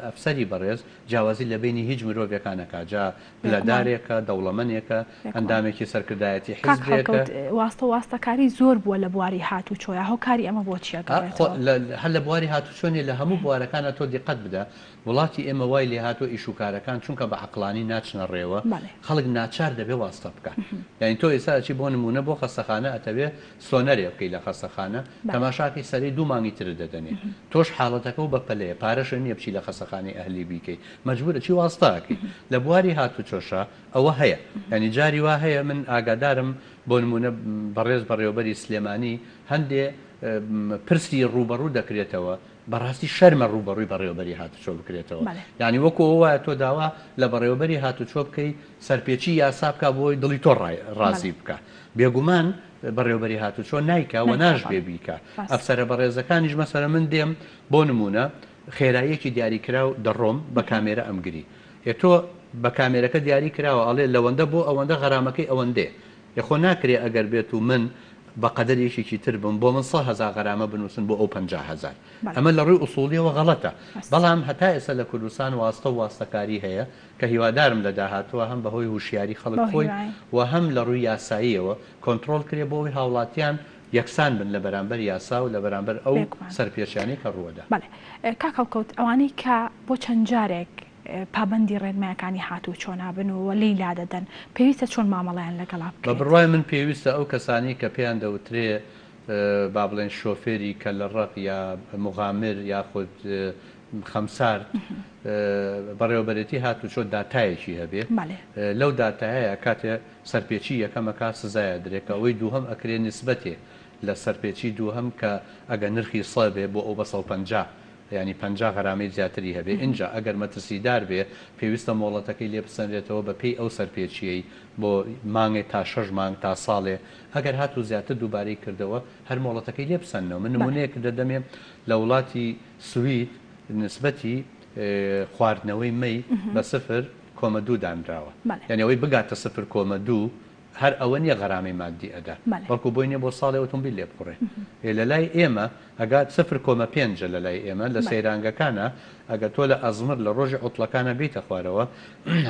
ئەفسەری بەڕێز جیاوازی لە بینی هیچ مرۆڤەکانەکە جا پلەدارێکە دەوڵەمەندێکە ئەندامێکی سەرکردایەتی حیزبێکە واستەکاری زۆر بووە لە بواری هاتوچۆیە هۆکاری ئەمە بۆ چیە هەر لە بواری هاتوچۆنی لە هەموو بوارەکانە تۆ دیقەت بدە وڵاتی ئێمە وای لێ هاتۆ ئیشوکارەکان چونکە بە عەقڵانی ناچنە ڕێوە خەڵک ناچار دەبێ واستە بکات یعنی تۆ ئێستا چی بۆ نمونە بۆ خەستەخانە ئەتەوێ سۆنەرێ بکەی لە خەستەخانە تەماشاکەی سەری دوو مانگی تر دەدەنێ تۆش حاڵەتەکە و بەپەلەیە پارەشە نییە بچی لە خەستەخانەی ئەهلی بیکەی مەجبورە چی واستاکەی لە بواری هاتوچۆشە ئەوە هەیە ینی جاری وا هەیە من ئاگادارم بۆ نمونە بەڕێز بەڕێوەبەری سلێمانی هەندێ پرسی ڕوبەڕوو دەکرێتەوە بەڕاستی شەرمە ڕوبەڕووی بەڕێوەبەری هاتوچۆ بکرێتەوە یعنی وەکو وایە تۆ داوا لە بەڕێوەبەری هاتوچۆ بکەی سەرپێچی یاسا بکە بۆی دڵی تۆ ڕازی بکە بێگومان بەڕێوەبەری هاتوچۆ نایکەوە ناژبێ بیکە ئەفسەرە بەڕێزەکانیش مەسەرە من دێم بۆ نمونە خێراییەکی دیاریکرا و دەڕۆم بە کامێرە ئەمگری تۆ بە کامێرەکە دیاری کراوە ئەڵێ لەوەندە بۆ ئەوەندە غەرامەکەی ئەوەندێ یخۆ ناکرێ ئەگەر بێت و من بە قەدەرێکێکی تر بم بۆ من 100,000 غەرامە بنووسن بۆ ئەو 50,000 ئەمە لە ڕووی ئوسوڵیەوە غەڵەتە بەڵام هەتا ئێستا لە کوردستان واستە و واستەکاری هەیە کە هیوادارم لە داهاتوە هەم بەهۆی هوشیاری خەڵک خۆی و هەم لە ڕووی یاساییەوە کۆنتترۆل کرێ بۆەوەی هاوڵاتیان یەکسان بن لە بەرامبەر یاسا و لە بەرامبەر ئەو سەرپێچیانەی کە ڕووەدا. کاکەڵکەوت ئەوانەی کە بۆ چەند جارێک پابندی ڕێنمایەکانی هاتوچۆ نابن و لێیلا دەدەن پێویستە چۆن مامەڵیان لەگەڵا بکەن؟ بە بڕوای من پێویستە ئەو کەسانی کە پێیان دەوترێ با بڵێن شۆفێری کە لە ڕق یا مغامر یاخود خەمسار بەڕێوەبەرێتی هاتوچۆ داتایەکی هەبێ لەو داتایە کاتێ سەرپێچی یەکەمەکە سزایە درێکە ئەوەی دووهەم ئەکرێ نسبەتێ لە سەرپێچی دووهەم کە ئەگە نرخی سەبێ بۆ ئەو بە 150 ینی 50 غەرامەی زیاتری هەبێ اینجا ئەگەر مەترسیدار بێ پێویستە مۆڵەتەکەی لێ بسەنرێتەوە بە پێی ئەو سەرپێچیەی بۆ مانگێ تا 6 مانگ تا ساڵێ ئەگەر هاتوو زیاتر دووبارەی کردەوە هەر مۆڵەتەکەی لێ بسەنەوە من نمونەیەک دەدەمێ لە وڵاتی سوید نسبەتی خواردنەوەی مەی بە 0.2 دانراوە یعنی ئەوەی بگاتە 0.2 هەر ئەوە نیە غەرامەی مادی ئەدا بەڵکو بۆی نیە بۆ ساڵی ئۆتۆمبیل لێ بخوڕێ لە لای ئێمە ئەگات 0.5 لە لای ئێمە لە سەیرانگەکانە ئەگە تۆ لە ئەزمر لە ڕۆژی عوتڵەکانە بیتە خوارەوە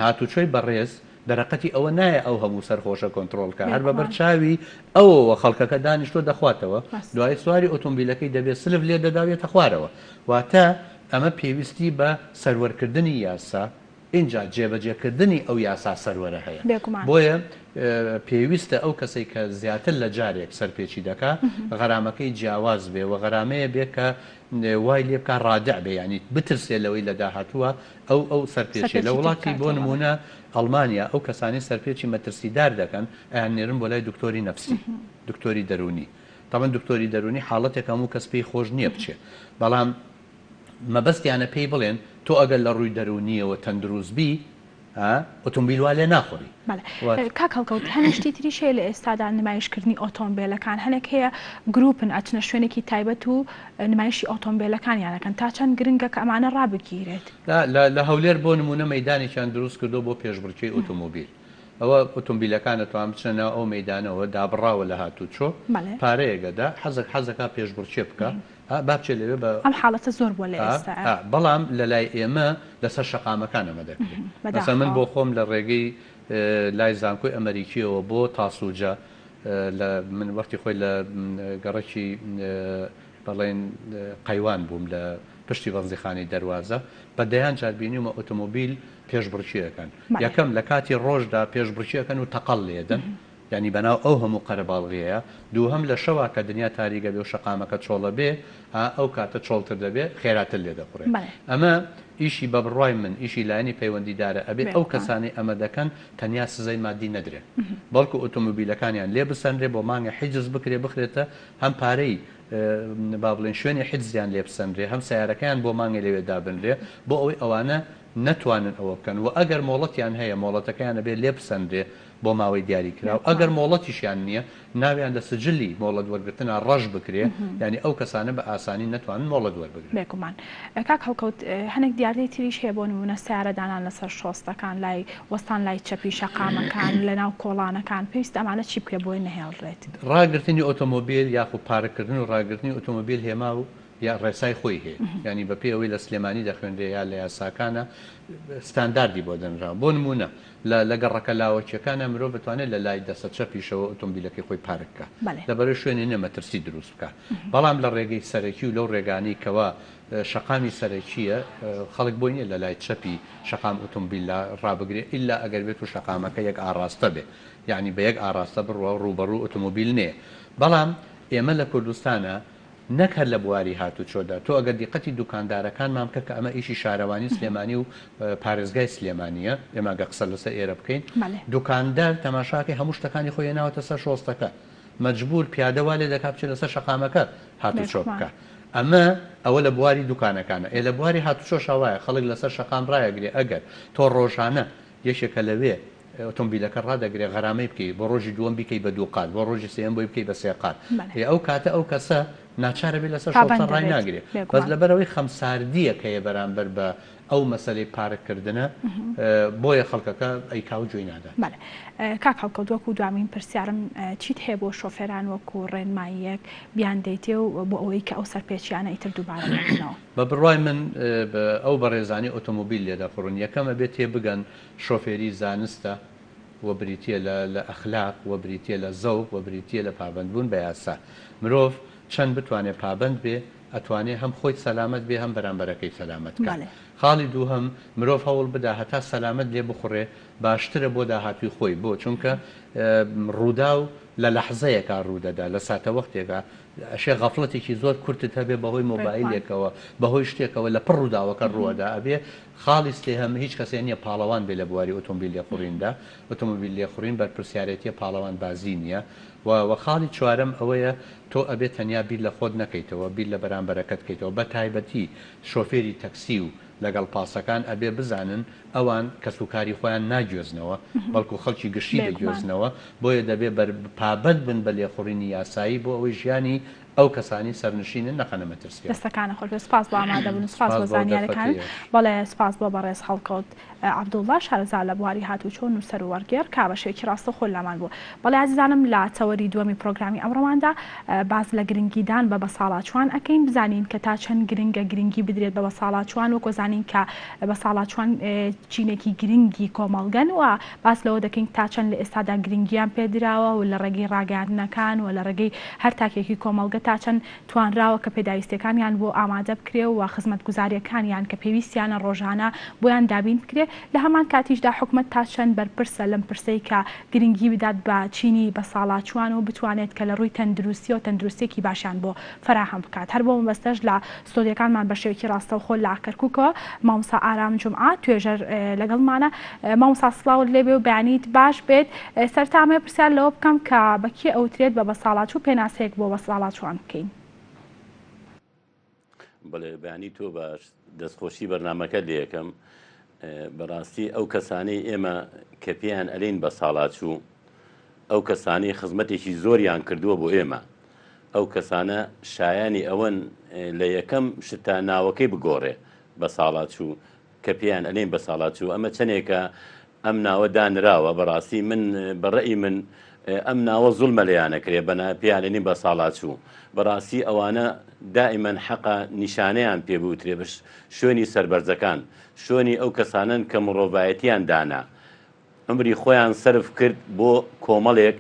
هاتوچۆی بەڕێز دەرەقەتی ئەوە نایە ئەو هەموو سەرخۆشە کۆنتترۆلکە هەر بە بەرچاوی ئەوەوە خەڵکەکە دانیشتۆ دەخواتەوە دوای سواری ئۆتۆمبیلەکەی دەبێت سلف لێ دەداوێتە خوارەوە واتە ئەمە پێویستی بە سەروەرکردنی یاسا اینجا جێبەجێکردنی ئەو یاسا سەروەرە هەیە بۆیە پێویستە ئەو کەسێک کە زیاتر لە جارێک سەرپێچی دەکا غەرامەکەی جیاواز بێ و غەرامەیە بێ کە وای لێ بکە ڕادع بێ ینی بترسێ لەوەی لە داهاتووە ئەو سەرپێچی لە وڵاتی بۆ نمونە ئەڵمانیا ئەو کەسانی سەرپێچی مەترسیدار دەکەن ئەیان نێرن بۆ لای دکتۆری نەفسی دکتۆری دەرونی تاوان دکتۆری دەرونی حاڵەتێک هەموو کەس پێی خۆش نییە بچێ بەڵام مەبەستیانە پێی بڵێن تۆ ئەگەر لە ڕووی دەرونیەوە تەندروست بی ئۆتۆمبیلوا لێ ناخۆری. کاک هەڵکەوت هەنیشتی تریش هەیە لە ئێستادا نمایشکردنی ئۆتۆمبیلەکان هەنێک هەیە گروپن ئەچنە شوێنێکی تایبەت و نمایشی ئۆتۆمبیلەکانیانەکەن تا چەند گرنگە کە ئەمانە ڕابگیرێت. لە هەولێر بۆ نمونە مەیدانێکیان دروست کردو بۆ پێشبڕکێی ئۆتۆمۆبیل. ئەوە ئۆتۆمبیلەکانە توان بچنەوە ئەو مەیدانەوە دابڕاوە لە هاتوچۆ پارەیەگەدا حەزەکە پێشبڕکێ بکە بابچێ لەوێ بە ئەم حاڵەتە زۆر بۆ لە ئێستا بەڵام لە لای ئێمە لەسەر شەقامەکان ئەمە دەکرێت. مەسە من بۆ خۆم لە ڕێگەی لای زانکۆی ئەمریکیەوە بۆ تاسووجە من وەختی خۆی لە گەڕەکی بەڵێن قەیوان بووم لە پشتی بەنزیخانەی دەروازە بە دەیان جاربینیمە ئۆتۆمۆبیل پێشبڕکێەکەن یەکەم لە کاتی ڕۆژدا پێشبڕکێەکەن و تەقەڵ لێدەن ینی بەناو ئەو هەموو قەرەباڵغەیە دووهەم لە شەوا کە دنیا تاریگە بێ و شەقامەکە چۆڵە بێ ئەو کاتە چۆڵتر دەبێت خێراتر لێ دەخورێت. ئەمە ئیشی بە بڕای من ئیشی لایەنی پەیوەندیدارە ئەبێ ئەو کەسانی ئەمە دەکەن تەنیا سزای مادی نەدرێت بەڵکو ئۆتۆمۆبیلەکانیان لێ بسەندرێ بۆ مانگە حیجز بکرێ بخرێتە هەم پارەی با بڵێن شوێنی حیجزیان لێ بسەندرێ هەم سیارەکەیان بۆ مانگە لەوێ دابنرێ بۆ ئەوەی ئەوانە نەتوانن ئەوە بکەن و ئەگەر مۆڵەتیان هەیە مۆڵەتەکەیانە بێ لێ بسەندرێ بۆ ماوەی دیاریکراو ئەگەر مۆڵەتیشیان نییە ناویان لە سجلی مۆڵەت وەرگرتنە ڕەش بکرێ ینی ئەو کەسانە بە ئاسانی نەتوانن مۆڵەت وەربگرن. بێگومان کاک هەڵکەوت هەنێک دیاردەی تریش هەیە بۆ نمونە سیارەدانان لەسەر شۆستەکان لای وەستان لای چەپی شەقامەکان لەناو کۆڵانەکان پێویستە ئەمانە چی بکرێ بۆی نەهێڵڕێت. ڕاگررتنی ئۆتۆمۆبیل یاخو پارەکردن و ڕاگررتنی ئۆتۆمۆبیل هێما و یا ڕێسای خۆی هەیە ینی بە پێی ئەوەی لە سلێمانی دەخوێنرێ یا لە یاساکانە ستانداردی بۆ دەنرا بۆ نمونە لە گەڕەکە لاوەکیەکانە مرۆڤ بتوانێت لە لای دەسە چەپیشەوە ئۆتۆمبیلەکەی خۆی پارککە لەبەرەوەی شوێنی نەمەترسی دروست بکە بەڵام لە ڕێگەی سەرەکی و لەو ڕێگانی کەوا شەقامی سەرەکیە خەڵک بۆی نیە لە لای چەپی شەقام ئۆتۆمبیل ڕابگرێ ئللا ئەگەر بێت و شەقامەکە یەک ئاراستە بێ یعنی بە یەک ئاراستە بڕوە ڕوبەڕوو ئۆتۆمۆبیل نێ بەڵام ئێمە لە کوردستانە نەکرد لە بواری هاتوچۆدا تۆ ئەگەر دیقەتی دوکاندارەکان مام کە ئەمە ئیشی شارەوانی سلێمانی و پارێزگای سلێمانیە ئێمە گە قسە لەسەر ئێرە بکەین دوکاندار تەماشاکەی هەموو شتەکانی خۆی ناوەتە سەر شۆستەکە مەجبور پیادەوا لێ دەکات بچێت لەسەر شەقامەکە هاتوچۆ بکە ئەمە ئەوە لە بواری دوکانەکانە لە بواری هاتوچۆ شاوایە خەڵک لەسەر شەقام ڕایەگرێ ئەگەر تۆ ڕۆژانە یەکێکە لەوێ ئۆتۆمبیلەکە ڕدەگرێ غەرامەی بکەی بۆ ڕۆژی دووەم بکەی بە دووقات بۆ ڕۆژی سێم بۆی بکەی بە سێقات ئەو کاتە ئەو کەسە ناچارە بێت لەسەر شۆستە ڕای ناگرێت بەس لەبەرەوەی خەمساردیەکەیە بەرامبەر بە ئەو مەسەلەی پارکردنە بۆیە خەڵکەکە ئەیکاو جوێی نادا. کاک هەڵکەوت وەکو دوامین پرسیارم چیت هەیە بۆ شۆفێران وەکو ڕێنماییەک بیان دەیتێ و بۆ ئەوەی کە ئەو سەرپێچیانە ئیتر دووبارە بکەنەوە. بە بڕای من ئەو بەڕێزانی ئۆتۆمۆبیل لێدەخڕن یەکەمە بێت تێ بگەن شۆفێری زانستە و بریتە لە ئەخلاق و بریتە لە زەوق و بریتە لە پابندبوون بە یاسا مرۆڤ چەند بتوانێت پابند بێ ئەتوانێت هەم خۆی سەلامت بێ هەم بەرامبەرەکەی سەلامت کە خاڵی دووهەم مرۆڤ هەوڵ بدا هەتا سەلامت لێ بخوڕێ باشترە بۆ داهاتوی خۆی بۆ چونکە ڕوودا و لە لەحزەیەکە ڕوودەدا لە ساتە وەختێکە ئەشێ غەفڵەتێکی زۆر کورتت هەبێ بەهۆی مۆبایلێکەوە بەهۆی شتێکەوە لە پڕ ڕووداوەکە ڕووەدا ئەبێ خاڵی سێ هەم هیچ کەسێ نییە پاڵەوان بێ لە بواری ئۆتۆمبیل لێخوڕیندا ئۆتۆمبیل لێخوڕین بەرپرسیارەتیە پاڵەوان بازی نییە و خاڵی چوارەم ئەوەیە تۆ ئەبێت تەنیا بیر لە خۆت نەکەیتەوە بیر لە بەرامبەرەکەت بکەیتەوە بە تایبەتی شۆفێری تەکسی و لەگەڵ پاسەکان ئەبێ بزانن ئەوان کەسوکاری خۆیان ناگوێزنەوە بەڵکو خەڵکی گشتی دەگوێزنەوە بۆیە دەبێ پابەت بن بە لێخوڕینی یاسایی بۆ ئەوەی ژیانی ئەو کەسانی سەرنشینن نەخەنە مەترسیە. دەستەکانە خۆش سپاس بۆ ئامادەبوون سپاس بۆ زانیاریەکان بەڵێ سپاس بۆ بەڕێز هەڵکەوت عەبدوڵڵا شارەزا لە بواری هاتوچۆ و سەر و وەرگێڕ کابەشێکی ڕاستە خۆ لامان بوو. بەڵێ عزیزانم لە چەوەری دووەمی پرۆگرامی ئەمڕۆماندا باز لە گرنگیدان بە بەساڵاچوان ئەکەین بزانین کە تا چەند گرنگە گرنگی بدرێت بە بەساڵاچوان و گۆزانین کە بەساڵاچوان چینێکی گرنگی کۆمەڵگەن و باس لەوە دەکەین تا چەند لە ئێستادا گرنگیان پێدراوە و لە ڕێگەی ڕاگەاندنەکان و لە ڕێگەی هەر تاکێکی کۆمەڵگە تا چەند توانراوە کە پێداویستەکانیان بۆ ئامادە بکرێ و خزمەتگوزاریەکانیان کە پێویستیانە ڕۆژانە بۆیان دابین بکرێ لە هەمان کاتیشدا حکومەت تا چەند بەرپرسە لەم پرسەی کە گرنگی بدات بە چینی بەساڵاچوان و بتوانێت کە لە ڕووی تەندروستی و تەندروستێکی باشیان بۆ فراهەم بکات هەر بۆ مەبەستەش لە ستۆدیەکانمان بە شێوەیەکی ڕاستەوخۆ لە کەرکووکەوە مامۆستا ئارام جومعە توێژەر لەگەڵمانە مامۆستا سڵاوت لێبێ و بەیانیت باش بێت سەرتامێ پرسیار لەوە بکەم کە بەکێ ئەوترێت بە بەساڵاچوو پێناسەیەک بۆ بەساڵاچوان بکەین. بەڵێ بەیانی تۆ باش دەستخۆشی بەرنمەکە لێ یەکەم بەڕاستی ئەو کەسانەی ئێمە کە پێیان ئەلین بە ساڵاتچوو ئەو کەسانی خزمەتێکی زۆریان کردووە بۆ ئێمە ئەو کەسانە شایانی ئەوەن لە یەکەم شتا ناوەکەی بگۆڕێ بە ساڵاتچوو کە پێیان ئەلێن بە ساڵاتچوو ئەمە چەندێکە ئەم ناوە دانراوە بەڕاستی من بەڕێی من ئەم ناوە زوڵمە لەیانەکرێ بەنا پێیانێنی بە ساڵاتچوو بەڕاستی ئەوانە دائیمەن حەقا نیشانەیان پێبووترێ بش شوێنی سەربەرزەکان شوێنی ئەو کەسانن کە مرۆڤایەتیان دانا ئەمری خۆیان سرف کرد بۆ کۆمەڵێک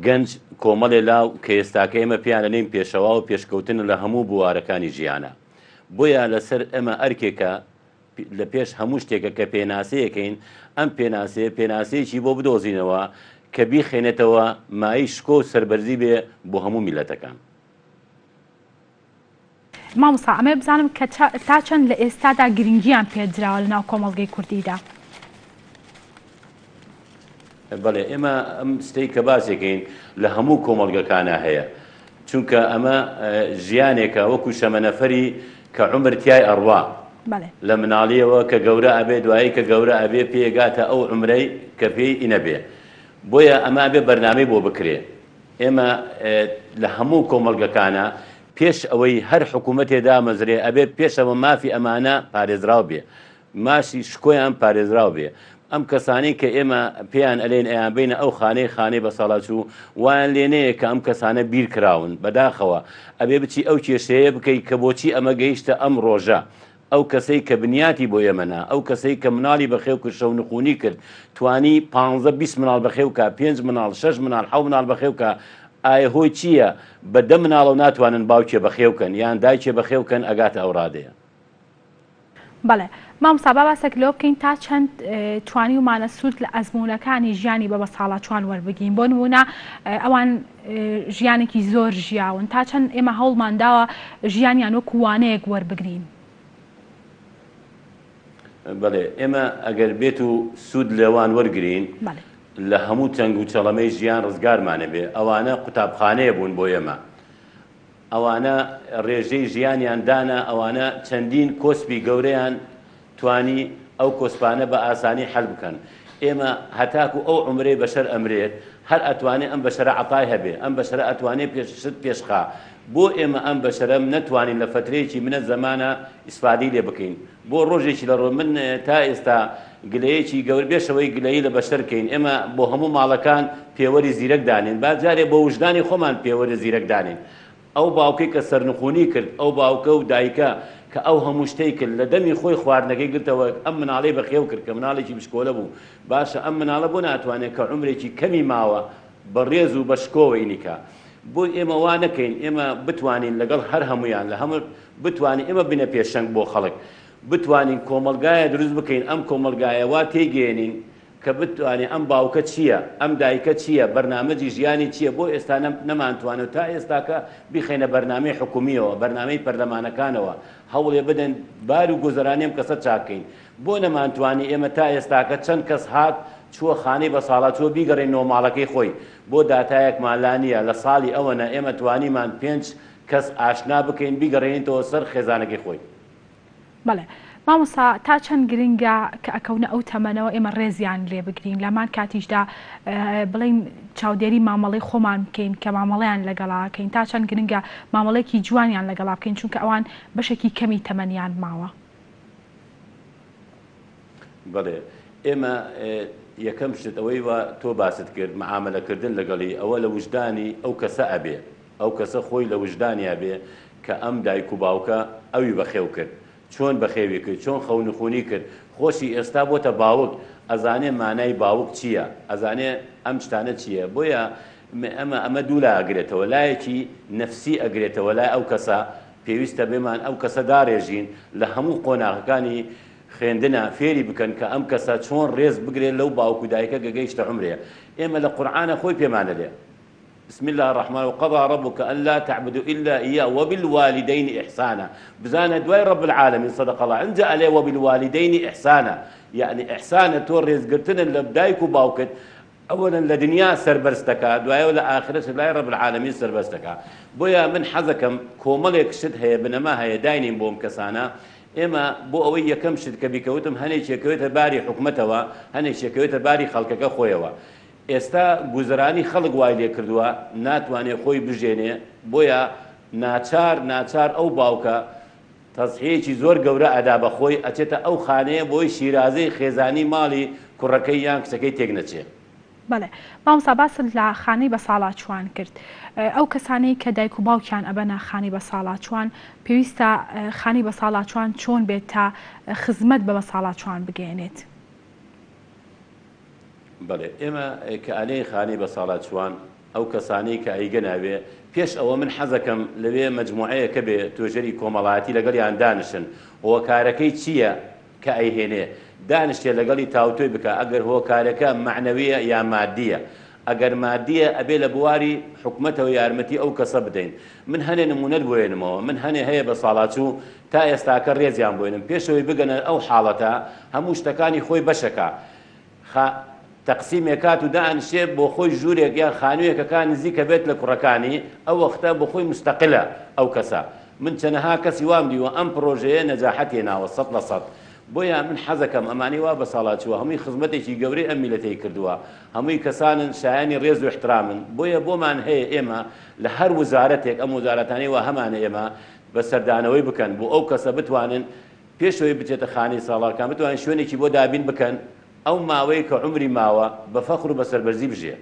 گەنج کۆمەڵێ لاو کە ئێستاکە ئێمە پیانەنین پێشەوا و پێشکەوتن لە هەموو بوارەکانی ژیانە بۆیە لەسەر ئەمە ئەرکێکە لە پێش هەموو شتێکە کە پێناسەیەکەین ئەم پێناسەیەکی بۆ بدۆزینەوە کە بیخێنێتەوە مای شکۆ و سەربەرزی بێ بۆ هەموو میلەتەکان. مامۆستا ئەمە بزانم کە تا چەند لە ئێستادا گرنگیان پێدراوە لەناو کۆمەڵگەی کوردیدا. بەڵێ ئێمە ئەم شتەی کە باسێکین لە هەموو کۆمەڵگەکانە هەیە چونکە ئەمە ژیانێکە وەکو شەمەنەفەری کە عومر تیای ئەڕوا لە مناڵیەوە کە گەورە ئەبێ دوایی کە گەورە ئەبێ پێگاتە ئەو عمرەی کە پێی ئینەبێ بۆیە ئەمە بێ بەرنامەی بۆ بکرێ ئێمە لە هەموو کۆمەڵگەکانە پێش ئەوەی هەر حکوومەتێدا مەزرێ ئەبێ پێشەوە مافی ئەمانە پارێزراو بێ ماشی شکۆیان پارێزراو بێ ئەم کەسانی کە ئێمە پێیان ئەلێن ئەیان بینە ئەو خانەی بە ساڵاتچوو وایان لێنەیە کە ئەم کەسانە بیر کراون بەداخەوە ئەبێ بچی ئەو کێشەیە بکەیت کە بۆچی ئەمە گەیشتە ئەم ڕۆژە ئەو کەسەی کە بنیاتی بۆ ئێمەنا ئەو کەسەی کە مناڵی بەخێو کرد شەو نخوونی کرد توانی 15-20 مناڵ بەخێوکە 5 مناڵ 6 مناڵ 7 مناڵ بەخێوکە ئایا هۆی چییە بە 10 مناڵەوە ناتوانن باوکێ بەخێوکەن یان دایکێ بەخێوکەن ئەگاتە ئەو ڕادەیە. بەڵێ مامۆستا با باسێک لەوە بکەین تا چەند توانی و مانە سوود لە ئەزموونەکانی ژیانی بە ساڵاتچوان وەربگین بۆ نمونە ئەوان ژیانێکی زۆر ژیاون تا چەند ئێمە هەوڵمانداوە ژیانیان وەکو وانەیەک وەربگرین. بەڵێ ئێمە ئەگەر بێت و سوود لەوان وەرگین لە هەموو چەنگ و چەڵەمەی ژیان ڕزگارمانە بێ ئەوانە قوتابخانەیە بوون بۆ ئێمە ئەوانە ڕێژەی ژیانیان دانا ئەوانە چەندین کۆسپی گەورەیان توانی ئەو کۆسپانە بە ئاسانی حەل بکەن ئێمە هەتاکو ئەو عمرەی بەشەر ئەمرێت هەر ئەتوانێت ئەم بەشەرە عەتای هەبێ ئەم بەشەرە ئەتوانێت پێششت پێشخا بۆ ئێمە ئەم بەشەرەم نەتوانین لە فترەیەکی منە زەمانە ئیسفادەی لێ بکەین بۆ ڕۆژێکی لە ڕۆ من تا ئێستا گلەیەکی گەور بێشەوەی گلەیی لە بەشەر بکەین ئێمە بۆ هەموو ماڵەکان پێوەری زیرەک دانین با جارێ بۆ وجدانی خۆمان پێوەری زیرەک دانین ئەو باوکەی کە سەرنخوونی کرد ئەو باوکە و دایکە کە ئەو هەموو شتەی کرد لە دەمی خۆی خواردنەکەی گرتەوە ئەم مناڵەی بەخێو کرد کە مناڵێکی بشکۆلە بوو باشە ئەم مناڵە بۆ ناتوانێت کە عمرێکی کەمی ماوە بەڕێز و بەشکۆوە ئینیکا بۆ ئێمە وا نەکەین ئێمە بتوانین لەگەڵ هەر هەمویان لە هەموو بتوانین ئێمە بنە پێشەنگ بۆ خەڵک بتوانین کۆمەلگایە دروست بکەین ئەم کۆمەلگایە وا تێگەێنین کە بتوانین ئەم باوکە چییە ئەم دایکە چییە بەرنامەجی ژیانی چییە بۆ ئێستا نەمانتوانێت تا ئێستاکە بیخێنە بەرنامەی حکومیەوە بەرنامەی پەرلەمانەکانەوە هەوڵێ بدەن بار و گوزەرانیم کەسە چاکەین بۆ نەمانتوانی ئێمە تا ئێستاکە چەند کەس هات چووە خانەی بە ساڵاتچوە بیگەڕێن نۆماڵەکەی خۆی بۆ داتایەکمان لا نییە لە ساڵی ئەوەنە ئێمە توانیمان 5 کەس ئاشنا بکەین بیگەڕێنیتەوە سەر خێزانەکەی خۆی. بەڵێ مامۆستا تا چەند گرنگە کە ئەکەونە ئەو تەمەنەوە ئێمە ڕێزیان لێ بگرین لەمان کاتیشدا بڵین چاودێری مامەڵەی خۆمان بکەین کە مامەڵەیان لەگەڵاکەین تا چەند گرنگە مامەڵەیەکی جوانیان لەگەڵا بکەین چونکە ئەوان بەشێکی کەمی تەمەنیان ماوە. بەڵێ ئێمە یەکەم شت ئەوەی وە تۆ باست کرد معاملەکردن لەگەڵی ئەوە لە وجدانی ئەو کەسە ئەبێ ئەو کەسە خۆی لە وجدانیا بێ کە ئەم دایک و باوکە ئەوی بەخێو کرد چۆن بەخێوی کرد چۆن خەونخوونی کرد خۆشی ئێستا بۆتە باوک ئەزانێ مانای باوک چییە ئەزانێ ئەم شتانە چییە بۆیە ئەمە دوو لا ئەگرێتەوە لایەکی نەفسی ئەگرێتەوە لای ئەو کەسە پێویستە بێمان ئەو کەسە داڕێژین لە هەموو قۆناغەکانی خوێندنە فێری بکەن کە ئەم کەسە چۆن ڕێز بگرێت لەو باوک و دایکە گەگەیشتە عمرێ ئێمە لە قورئانە خۆی پێمانە لێ بسم الله الرحمن وقضى ربك ألا تعبدوا إلا إياه وبالوالدين إحسانا بزانا دواي رب العالمين صدق الله انجا عليه وبالوالدين إحسانا يعني إحسانا توريز قرتنا لبدايك وباوكت ئەوەن لە دنیا سەربەرز دەکات دوایەوە لە ئاخرەت لای ڕەب العالەمین سەربەرز دەکات بۆیە من حەزەکەم کۆمەڵێک شت هەیە بنەما هەیە داینین بۆم کەسانە ئێمە بۆ ئەوەی یەکەم شت کە بیکەوتم هەنێکێکەوێتە باری حکومەتەوە هەنێکێکەوێتە باری خەڵکەکە خۆیەوە ئێستا گوزەرانی خەڵک وای لێ کردووە ناتوانێت خۆی بژێنێ بۆیە ناچار ئەو باوکە تەزحیەکی زۆر گەورە ئەدا بەخۆی ئەچێتە ئەو خانەیە بۆی شیرازەی خێزانی ماڵی کوڕەکەی یان کچەکەی تێک نەچێت. بەڵێ مامۆستا باست لە خانەی بە ساڵاتچوان کرد ئەو کەسانەی کە دایک و باوکیان ئەبەنە خانی بە ساڵاتچوان پێویستە خانی بە ساڵاتچوان چۆن بێت تا خزمەت بە ساڵاتچوان بگەێنێت. بەڵێ ئێمە کە ئالەی خانی بە ساڵاتچوان ئەو کەسانەی کە ئەیگە ناوێ پێش ئەوە من حەزەکەم لەوێ مەجموعەیە کە بێ تۆژەری کۆمەڵایەتی لەگەڵیان دانشن هۆکارەکەی چییە کە ئەیهێنێ دانیشتێ لەگەڵی تاوتۆی بکە ئەگەر هۆکارەکە معنەویە یا مادیە ئەگەر مادیە ئەبێ لە بواری حکومەتەوە یارمەتی ئەو کەسە بدەین من هەنێ نمونەت بۆێنمەوە من هەنێ هەیە بە ساڵاتچوو تا ئێستاکە ڕێزیان بۆێنم پێشەوەی بگەنە ئەو حاڵەتە هەموو شتەکانی خۆی بەشەکە تەقسیمێکات و دانیشێ بۆ خۆی ژوورێک یان خانوویەکەکان نزیکە بێت لە کوڕەکانی ئەو وەختە بۆ خۆی مستەقلە ئەو کەسە من چەنەها کەسی وام دیوە ئەم پرۆژەیە نەجاحەتێ ناوە 100%. بۆیە من حەزەکەم ئەمانی وا بە ساڵاتچووە هەمووی خزمەتێکی گەورەی ئەم میلەتەی کردووە هەمووی کەسانن شایانی ڕێز و احترامن بۆیە بۆمان هەیە ئێمە لە هەر وزارەتێک ئەم وزارەتانەی وا هەمانە ئێمە بە سەردانەوەی بکەن بۆ ئەو کەسە بتوانن پێشەوەی بچێتە خانەی ساڵاتکان بتوانن شوێنێکی بۆ دابین بکەن ئەو ماوەی کە عمری ماوە بە فەخر و بە سەربەرزی بژێ.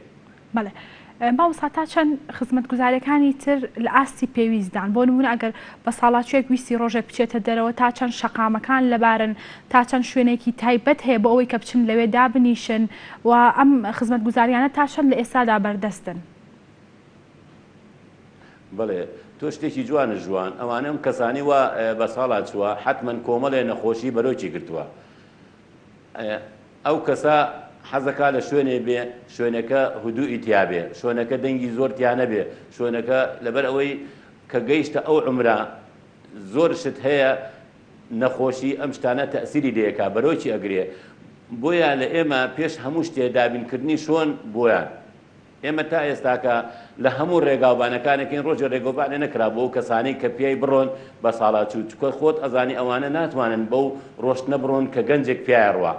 بەڵێ مامۆستا تا چەند خزمەتگوزاریەکانی تر لە ئاستی پێویستدان بۆ نمونە ئەگەر بە ساڵاتچوێک ویستی ڕۆژێک بچێتە دەرەوە تا چەند شەقامەکان لەبارن تا چەند شوێنێکی تایبەت هەیە بۆ ئەوەی کە بچن لەوێ دابنیشن و ئەم خزمەتگوزاریانە تا چەند لە ئێستادا بەردەستن. بەڵێ تۆ شتێکی جوانە جوان ئەوانە ئەم کەسانی وە بە ساڵاتچووە حتمەن کۆمەڵێ نەخۆشی بەرۆکی گرتووە ئەو کەسە حەزەکە لە شوێنێ بێ شوێنەکە هودوئی تیا بێ شوێنەکە دەنگی زۆر تیانە بێ شوێنەکە لەبەر ئەوەی کە گەیشتە ئەو عمرە زۆر شت هەیە نەخۆشی ئەم شتانە تەئسیری لێکا بەرۆکی ئەگرێ بۆیە لە ئێمە پێش هەموو شتێ دابینکردنی شۆن بۆیان ئێمە تا ئێستاکە لە هەموو ڕێگاوبانەکانێکین ڕۆژە ڕێگەوبانێ نەکرا بۆ ئەو کەسانی کە پێی بڕۆن بە ساڵاتچوو چکە خۆت ئەزانی ئەوانە ناتوانن بەو ڕۆشتنە بڕۆن کە گەنجێک پیاڕوە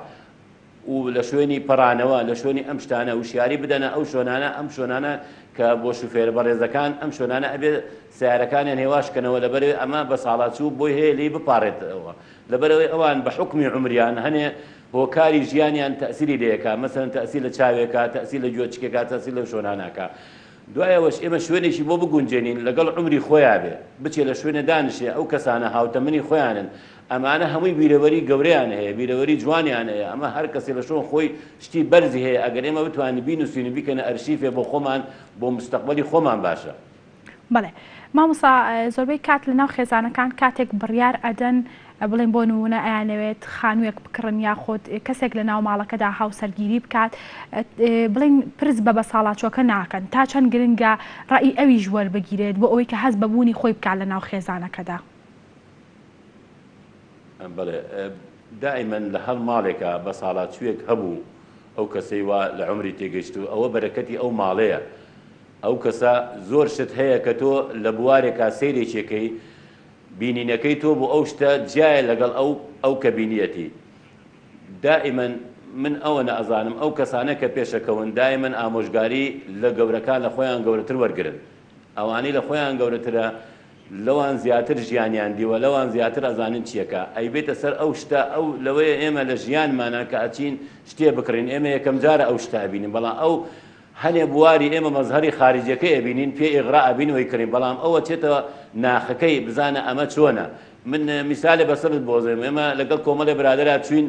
و لە شوێنی پەڕانەوە لە شوێنی ئەم شتانە وشیاری بدەنە ئەو شۆنانە ئەم شۆنانە کە بۆ شوفێر بەڕێزەکان ئەم شۆنانە ئەبێ سیارەکانیان هێواشکەنەوە لەبەرەوەی ئەمە بە ساڵاتچوو بۆی هەیە لی بپارێتەوە لەبەرەوەی ئەوان بە حکمی عمریان هەنێ هۆکاری ژیانیان تەئسیری لێیەکە مەسەڵەن تەئسیر لە چاوێکە تەئسیر لە گوێچکێکە تەئسیر لە شۆنانەکە دوایەوەش ئێمە شوێنێکی بۆ بگونجێنین لەگەڵ عمری خۆیان بێ بچێ لە شوێنە دانیشێ ئەو کەسانە هاوتەمەنی خۆیانن ئەمانە هەمووی بیرەوەری گەورەیان هەیە بیرەوەری جوانیان هەیە ئەمە هەر کەسی لە شۆن خۆی شتی بەرزی هەیە ئەگەر ئێمە بتوانین بینوسین بیکەنە ئەرشیفێ بۆ خۆمان بۆ مستەقبەلی خۆمان باشە. بەڵێ مامۆستا زۆربەی کات لە ناو خێزانەکان کاتێک بڕیار ئەدەن بڵێن بۆ نمونە ئەیانەوێت خانوویەک بکڕن یاخۆت کەسێک لە ناو ماڵەکەدا هاوسەرگیری بکات بڵین پرس بە ساڵاتچووەکە ناکەن تا چەند گرنگە ڕای ئەویش وەربگیرێت بۆ ئەوەی کە هەست بەبوونی خۆی بکات لە ناو خێزانەکەدا. بەڵێ دائیمەن لە هەر ماڵێکە بە ساڵاتچوویەک هەبوو ئەو کەسەی وا لە عمری تێگەیشت و ئەوە بەرەکەتی ئەو ماڵەیە ئەو کەسە زۆر شت هەیە کە تۆ لە بوارێکا سەیرێکێکەی بینینەکەی تۆ بۆ ئەو شتە جایە لەگەڵ ئەو کە بینیەتی دائیمەن من ئەوە نەئەزانم ئەو کەسانە کە پێشەکەون دائیمەن ئامۆژگاری لە گەورەکان لە خۆیان گەورەتر وەرگرن ئەوانەی لە خۆیان گەورەترە لەوان زیاتر ژیانیان دیوە لەوان زیاتر ئەزانن چیەکە ئەی بێتە سەر ئەو شتە ئەو لەوەیە ئێمە لە ژیانمانە کە ئەچین شتێ بکڕین ئێمە یەکەم جارە ئەو شتە ئەبینین بەڵام ئەو هەنێ بواری ئێمە مەزهەری خارجیەکەی ئەبینین پێ ئیغرا ئەبینەوەی کردین بەڵام ئەوە چێتەوە ناخەکەی بزانە ئەمە چۆنە من میسالێ بەسەرت بۆزێم ئێمە لەگەڵ کۆمەڵێ برادەرا چوین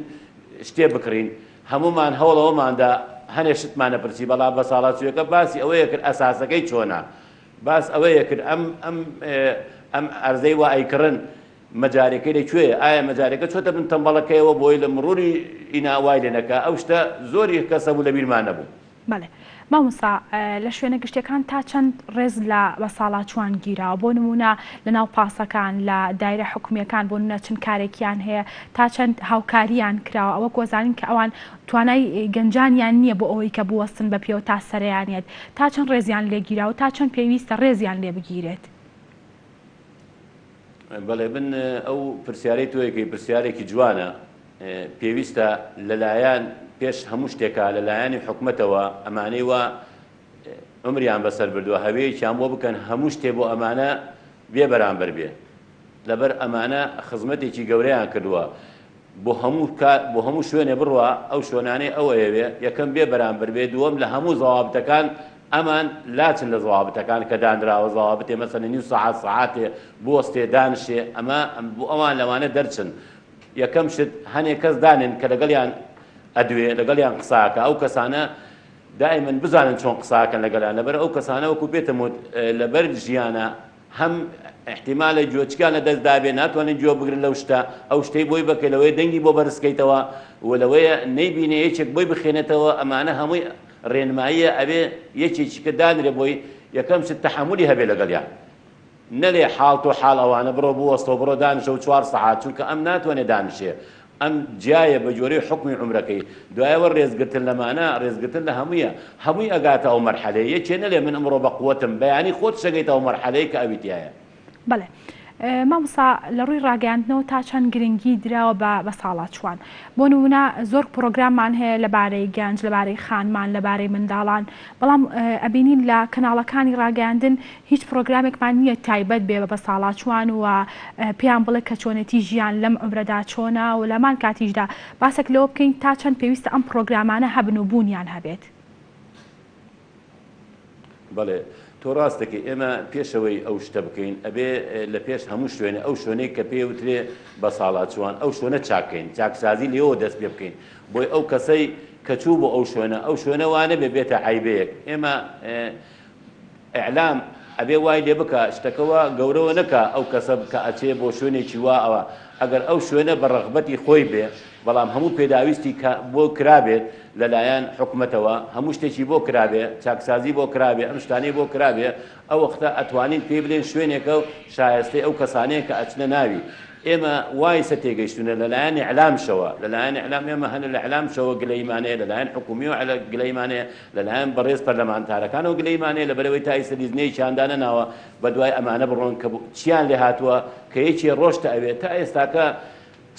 شتێ بکڕین هەمومان هەوڵەوەماندا هەنێ شتمانە پرسی بەڵام بە ساڵاتچوویەکە باسی ئەوەیە کرد ئەساسەکەی چۆنە باس ئەوەیە کرد ئەم ئەرزەی وا ئەیکڕن مەجارێکەی لەکوێ ئایا مەجارێکە چۆتە بن تەمبەڵەکەیەوە بۆی لە مڕوری ئیناوای لێنەکە ئەو شتە زۆری کەسە بوو لە بیرمان نەبوو. بەڵێ مامۆستا لە شوێنە گشتەکان تا چەند ڕێز لە بەساڵاتچوان گیراوە بۆ نمونە لەناو پاسەکان لە دایرە حکومیەکان بۆ نمونە چەند کارێکیان هەیە تا چەند هاوکاریان کراوە ئەوە گۆزانین کە ئەوان توانای گەنجانیان نییە بۆ ئەوەی کە بوەستن بە پێوە تا سەرەیانێت تا چەند ڕێزیان لێگیراوە تا چەند پێویستە ڕێزیان لێ بگیرێت. بەڵێ بن ئەو پرسیارەی تۆیەکەی پرسیارێکی جوانە پێویستە لەلایەن پێش هەموو شتێکە لەلایەنی حکومەتەوە ئەمانەی وە عمریان بەسەر بردووە هەوەیەکیان بۆ بکەن هەموو شتێ بۆ ئەمانە بێ بەرامبەر بێ لەبەر ئەمانە خزمەتێکی گەورەیان کردووە بۆ هەموو شوێنێ بڕوە ئەو شوێنانەی ئەوەیەوێ یەکەم بێ بەرامبەر بێ دووەم لە هەموو زەوابتەکان ئەمان لاچن لە زەوابتەکان کە دانراوە زەوابتێ مەسەن نیو سەعاتێ بۆستێ دانشێ ئەمە بۆ ئەوان لەوانە دەرچن یەکەم شت هەنێک کەس دانن کە لەگەڵیان ئەدوێ لەگەڵیان قساکە ئەو کەسانە دائما بزانن چۆن قساکەن لەگەڵیان لەبەر ئەو کەسانە وەکو پێتەموت لەبەر ژیانە هەم احتیمالە جۆچکان لە دەست دابێ ناتوانین جۆ بگرن لەو شتە ئەو شتەی بۆی بکەی لەوەی دەنگی بۆ بەرزکەیتەوە و لەوەیە نەیبینێ یەکێک بۆی بخێنێتەوە ئەمانە هەمووی ڕێنماییە ئەبێ یەکێکی کە دانرێ بۆی یەکەم شت تەحمولی هەبێ لەگەڵیان نەلێ حاڵ تۆ حاڵ ئەوانە بڕۆ بوەستەوە بڕۆ دانشە و 4 سەعات چونکە ئەم ناتوانێت دانشێ ئەم جایە بە جۆرەی حکمی عمرەکەی دوایەوە ڕێزگرتن لەمانە ڕێزگرتن لە هەمووی ئەگاتە ئەو مەرحەلەیە یەکێ نەلێ من ئەمڕۆ بە قووەتم بەیانی خۆت شەگەیتە ئەو مەرحەلەیە کە ئەویتیایە. بەڵێ مامۆستا لە ڕووی ڕاگەاندنەوە تا چەند گرنگی درراوە بە ساڵاتچوان بۆ نمونە زۆر پرۆگراممان هەیە لەبارەی گەنج لەبارەی خانمان لەبارەی منداڵان بەڵام ئەبینین لە کەناڵەکانی ڕاگەاندن هیچ پرۆگرامێکمان نییە تایبەت بێ بە ساڵاتچوان و پێیان بڵێ کە چۆنێتی ژیان لەم عمرەدا چۆنە و لەمان کاتیشدا باسێک لەوە بکەین تا چەند پێویستە ئەم پرۆگرامانە هەبن و بوونیان هەبێت. بەڵێ تۆ ڕاستەکەی ئێمە پێشەوەی ئەو شتە بکەین ئەبێ لە پێش هەموو شوێنە ئەو شوێنەی کە پێوترێ بە ساڵاتچوان ئەو شوێنە چاکەین چاکسازی لێەوە دەست پێ بکەین بۆی ئەو کەسەی کە چوو بۆ ئەو شوێنە وانە بێتە عیبەیەک ئێمە ئیعلام ئەبێ وای لێ بکە شتەکەەوە گەورەوە نەکە ئەو کەسە کە ئەچێ بۆ شوێنێکی وا ئەوە ئەگەر ئەو شوێنە بە ڕەغبەتی خۆی بێ بەڵام هەموو پێداویستی بۆ کرابێت لەلایەن حکومەتەوە هەموو شتێکی بۆ کرابێ چاکسازی بۆ کرابێ ئەم شتانەی بۆ کرابێ ئەو وەختە ئەتوانین پێ بڵێن شوێنێکە و شایستەی ئەو کەسانەیە کە ئەچنە ناوی ئێمە وایسە تێگەیشتونە لەلایەن ئیعلامشەوە لەلایەن ئیعلام ئێمە هەنە لە ئیعلامشەوە گلەیمانەیە لەلایەن حکومیەوە گلەیمانەیە لەلایەن بەڕێز پەرلەمانتارەکانەوە گلەیمانەیە لەبەرەوەی تا ئێستا دیزنەی چاندانە ناوە بە دوای ئەمانە بڕۆن کە چیان لێ هاتووە کە یەکی ڕۆژتە ئەوێت تا ئێستاکە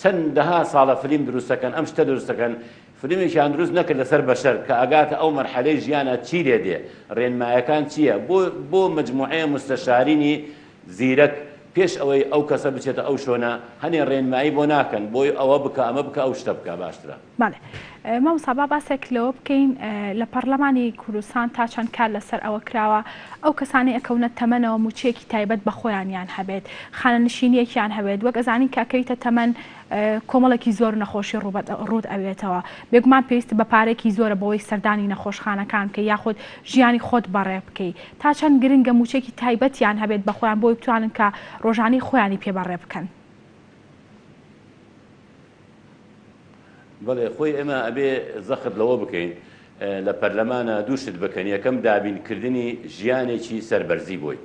چەند دەها ساڵە فلیم دروستەکەن ئەم شتە دروستەکەن فلیمێکیان دروست نەکرد لەسەر بەشەر کە ئەگاتە ئەو مەرحەلەی ژیانە چی لێ دێ ڕێنمایەکان چییە بۆ مجموعەیە مستەشارینی زیرەک پێش ئەوەی ئەو کەسە بچێتە ئەو شۆنە هەنێ ڕێنمایی بۆ ناکەن بۆی ئەوە بکە ئەمە بکە ئەو شتە بکە باشترە. بەڵێ مامۆستا باسێک لەوە بکەین لە پەرلەمانی کوردستان تا چەند کار لەسەر ئەوە کراوە ئەو کەسانی ئەکەونە تەمەنەوە موچێکی تایبەت بە خۆیانیان هەبێت خانەنشینیەکیان هەبێت وەک ئەزانین کاکەویتە تەمەن کۆمەڵێکی زۆر نەخۆشی ڕوود ئەوێتەوە بێگومان پێویست بە پارێکی زۆرە بەوەی سەردانی نەخۆشخانەکان کە یاخود ژیانی خۆت بەڕێ بکەیت تا چەند گرنگە موچێکی تایبەتیان هەبێت بە خۆیان بۆی بتوانن کە ڕۆژانەی خۆیانی پێبەڕێ بکەن. بەڵێ خۆی ئێمە ئەبێ زەخت لەوە بکەین لە پەرلەمانە دووشت بکەن یەکەم دابینکردنی ژیانێکی سەربەرزی بووی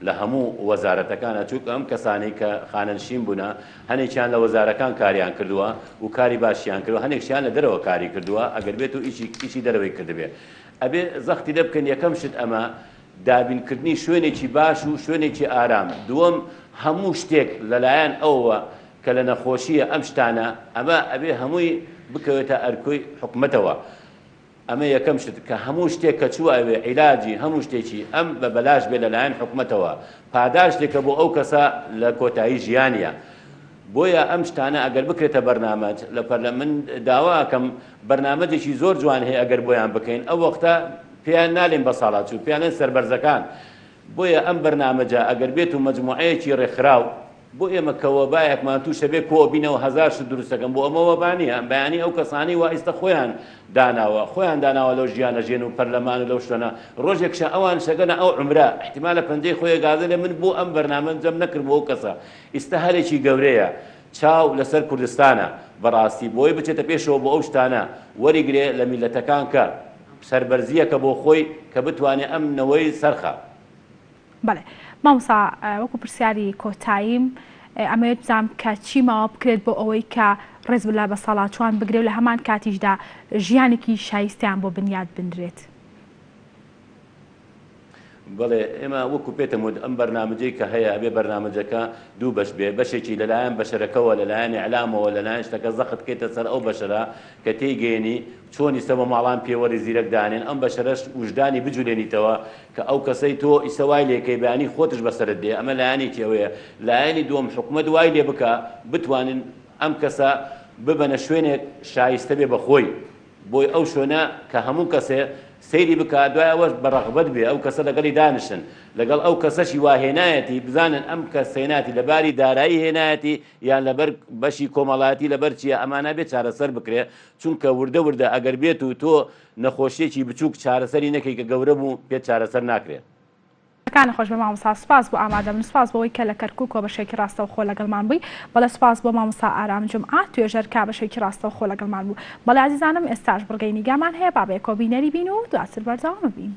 لە هەموو وەزارەتەکانە چووکە ئەم کەسانی کە خانەنشین بوونە هەنێکیان لە وەزارەکان کاریان کردووە و کاری باشیان کردووە هەنێکشیان لە دەرەوە کاری کردووە ئەگەر بێت و ئیشی دەرەوەی کردبێ ئەبێ زەختی لێ بکەن یەکەم شت ئەمە دابینکردنی شوێنێکی باش و شوێنێکی ئارام دووەم هەموو شتێک لەلایەن ئەوە کە لە نەخۆشیە ئەم شتانە ئەمە ئەبێ هەمووی بکەوێتە ئەرکۆی حکومەتەوە ئەمە یەکەم شت کە هەموو شتێک کە چوو ئەوێ عیلاجی هەموو شتێکی ئەم بە بەلاش بێ لەلایەن حکومەتەوە پاداشتێکە بۆ ئەو کەسە لە کۆتایی ژیانیە بۆیە ئەم شتانە ئەگەر بکرێتە بەرنامەج لە پەرلەمن داواکەم بەرنامەجێکی زۆر جوان هەیە ئەگەر بۆیان بکەین ئەو وەختە پێیان نالێن بە ساڵات و پێیانێن سەربەرزەکان بۆیە ئەم بەرنامەجە ئەگەر بێت و مجموعەیەکی ڕێکخراو بۆ ئێمە کەوە بایەکمان تووشە بێ کۆ بینەوە هەزار شت دروستەکەم بۆ ئەمەوە بانیە بەیانی ئەو کەسانی وا ئێستا خۆیان داناوە لەو ژیانە ژێن و پەرلەمان و لەو شتانە ڕۆژێکشە ئەوان شەگەنە ئەو عمرە احتیمالە پەنجەی خۆی گازە لێ من بۆ ئەم بەرنامە جەم نەکرد بۆ ئەو کەسە ئێستا هەرێکی گەورەیە چاو لەسەر کوردستانە بەڕاستی بۆی بچێتە پێشەوە بۆ ئەو شتانە وەریگرێ لە میلەتەکان کە سەربەرزیەکە بۆ خۆی کە بتوانێت ئەم نەوەی سەرخە. بەڵێ مامۆستا وەکو پرسیاری کۆتاییم ئەمەوێت بزانم کە چی ماوە بکرێت بۆ ئەوەی کە ڕێزبلا بە ساڵاتچوان بگرێت و لە هەمان کاتیشدا ژیانێکی شایستیان بۆ بنیاد بنرێت. بەڵێ ئێمە وەکو پێتەمود ئەم بەرنامەجەی کە هەیە ئەبێ بەرنامەجەکە دوو بەش بێ، بەشێکی لەلایەن بەشەرەکەەوە لەلایەن ئیعلامەوە لەلایەن شتەکە زەخت بکەیتە سەر ئەو بەشەرە کە تێیگەێنی چۆنی سەبە ماڵان پێوەری زیرەکدانێن ئەم بەشەرەش وجدانی بجولێنیتەوە کە ئەو کەسەی تۆ ئیسەوای لێکەی بەیانی خۆتش بەسەرت دێ. ئەمە لایەنێکی ئەوەیە. لایەنی دووەم حکومەت وای لێ بکە بتوانن ئەم کەسە ببەنە شوێنێک شایستە بێ بەخۆی بۆی ئەو شوێنە کە هەموو کەسێ سەیری بکات دوای ئەوەش بەڕەغبەت بێ ئەو کەسە لەگەڵی دانشن لەگەڵ ئەو کەسەشی واهێنایەتی بزانن ئەم کەسێناتی لەباری دارایی هێنایەتی یان لەبەر بەشی کۆمەڵایەتی لەبەر چیە ئەمانە بێت چارەسەر بکرێ چونکە وردە وردە ئەگەر بێت و تۆ نەخۆشیێکی بچووک چارەسەری نەکەی کە گەورە بوو پێت چارەسەر ناکرێت. کان خۆش بە مامۆستا سپاس بۆ ئامادەبوون سپاس بۆەوەی کە لە کەرکووکەوە بەشێکی ڕاستە و خۆ لەگەڵمان بووی بەڵێ سپاس بۆ مامۆستا ئارام جومعە توێژەر کا بەشێکی ڕاستە و خۆ لەگەڵمان بوو. بەڵێ عزیزانم ئێستاش بڕگەی نیگامان هەیە با بە کۆبینەری بین و دواتر بەردەوام بین.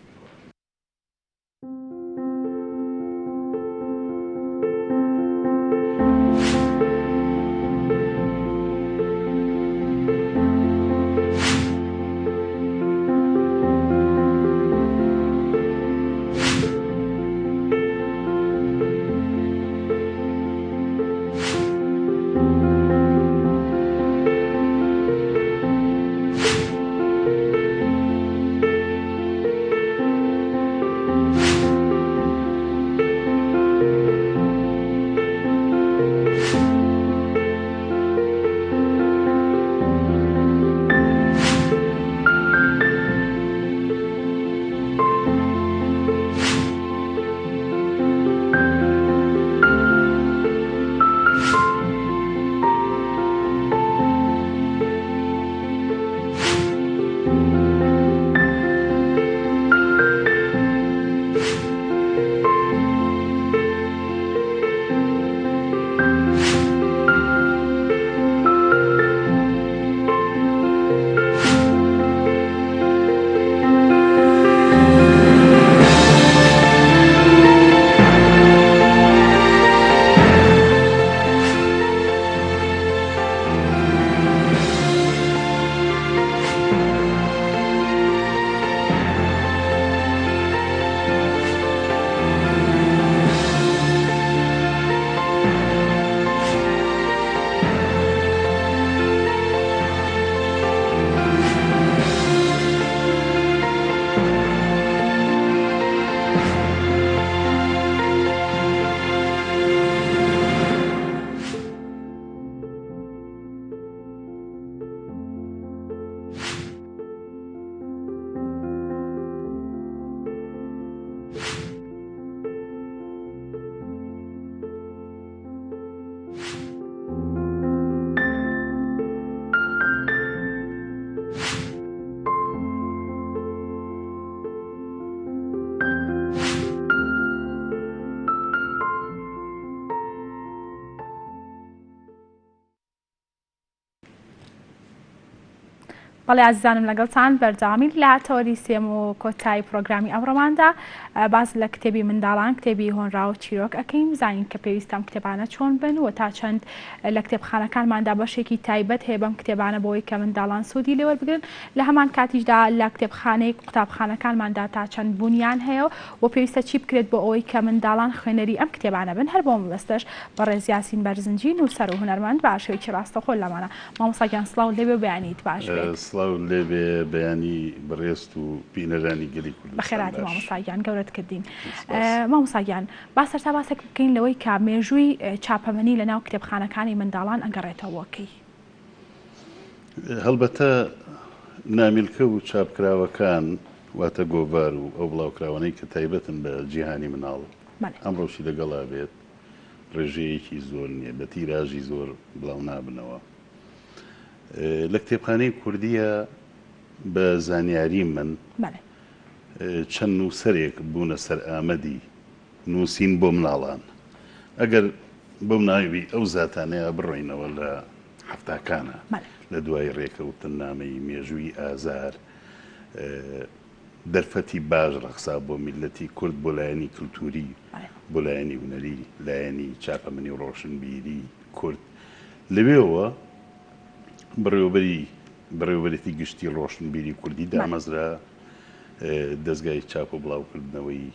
بەڵێ عزیزانم لەگەڵتان بەردەوامی لە تەوەری سێم و کۆتایی پرۆگرامی ئەمڕۆماندا باز لە کتێبی منداڵان کتێبی هۆنراو و چیرۆک ئەەکەین زانین کە پێویستم کتێبانە چۆن بن و تا چەند لە کتێبخانەکانماندا بەشێکی تایبەت هەیە بەم کتێبانە بۆەوەی کە منداڵان سوودی لێوەربگرن لە هەمان کاتیشدا لە کتێبخانەی قوتابخانەکانماندا تا چەند بوونیان هەیە و پێویستە چی بکرێت بۆ ئەوەی کە منداڵان خوێنەری ئەم کتێبانە بن هەر بۆ مەبەستەش بە ڕێز یاسین بەرزنجی و سەر و هونەرمەند باشەوەیکی ڕاستەخۆ لەمانە مامۆستاگیان سڵاو لێبێ بەیانیت باش بێت. سڵاو لێبێ بەیانی بەڕێست و بینەرانی گەلی کوردستان بەخێراتی مامۆستاگیان گەورەت کردین. مامۆستاگیان با سەرتا باسێک بکەین لەوەی کە مێژووی چاپەمەنی لەناو کتێبخانەکانی منداڵان ئەگەڕێتەوەکەی. هەڵبەتە نامیلکە و چاپکراوەکان واتە گۆڤار و ئەو بڵاوکراوانەی کە تایبەتن بە جیهانی مناڵ ئەمڕۆشی لەگەڵا بێت ڕێژەیەکی زۆر نییە بە تیراژی زۆر بڵاو نابنەوە. لە کتێبخانەی کوردیە بە زانیاری من چەند نووسەرێک بوونە سەر ئامەدی نووسین بۆ مناڵان. ئەگەر بۆ ناوی ئەو زاتانەیە بڕۆینەوە لە هەفتاکانە لە دوای ڕێکەوتن نامەی مێژووی ئازار دەرفەتی باش ڕەخسا بۆ میلەتی کورد بۆ لایەنی کللتوری بۆ لایەنی هونەری لایەنی چاپەمەنی و ڕۆشنبیری کورد لەوێەوە بڕێوەبەرێتی گشتی ڕۆشنبیری کوردی دامەزرا دەستگای چاپ و بڵاوکردنەوەی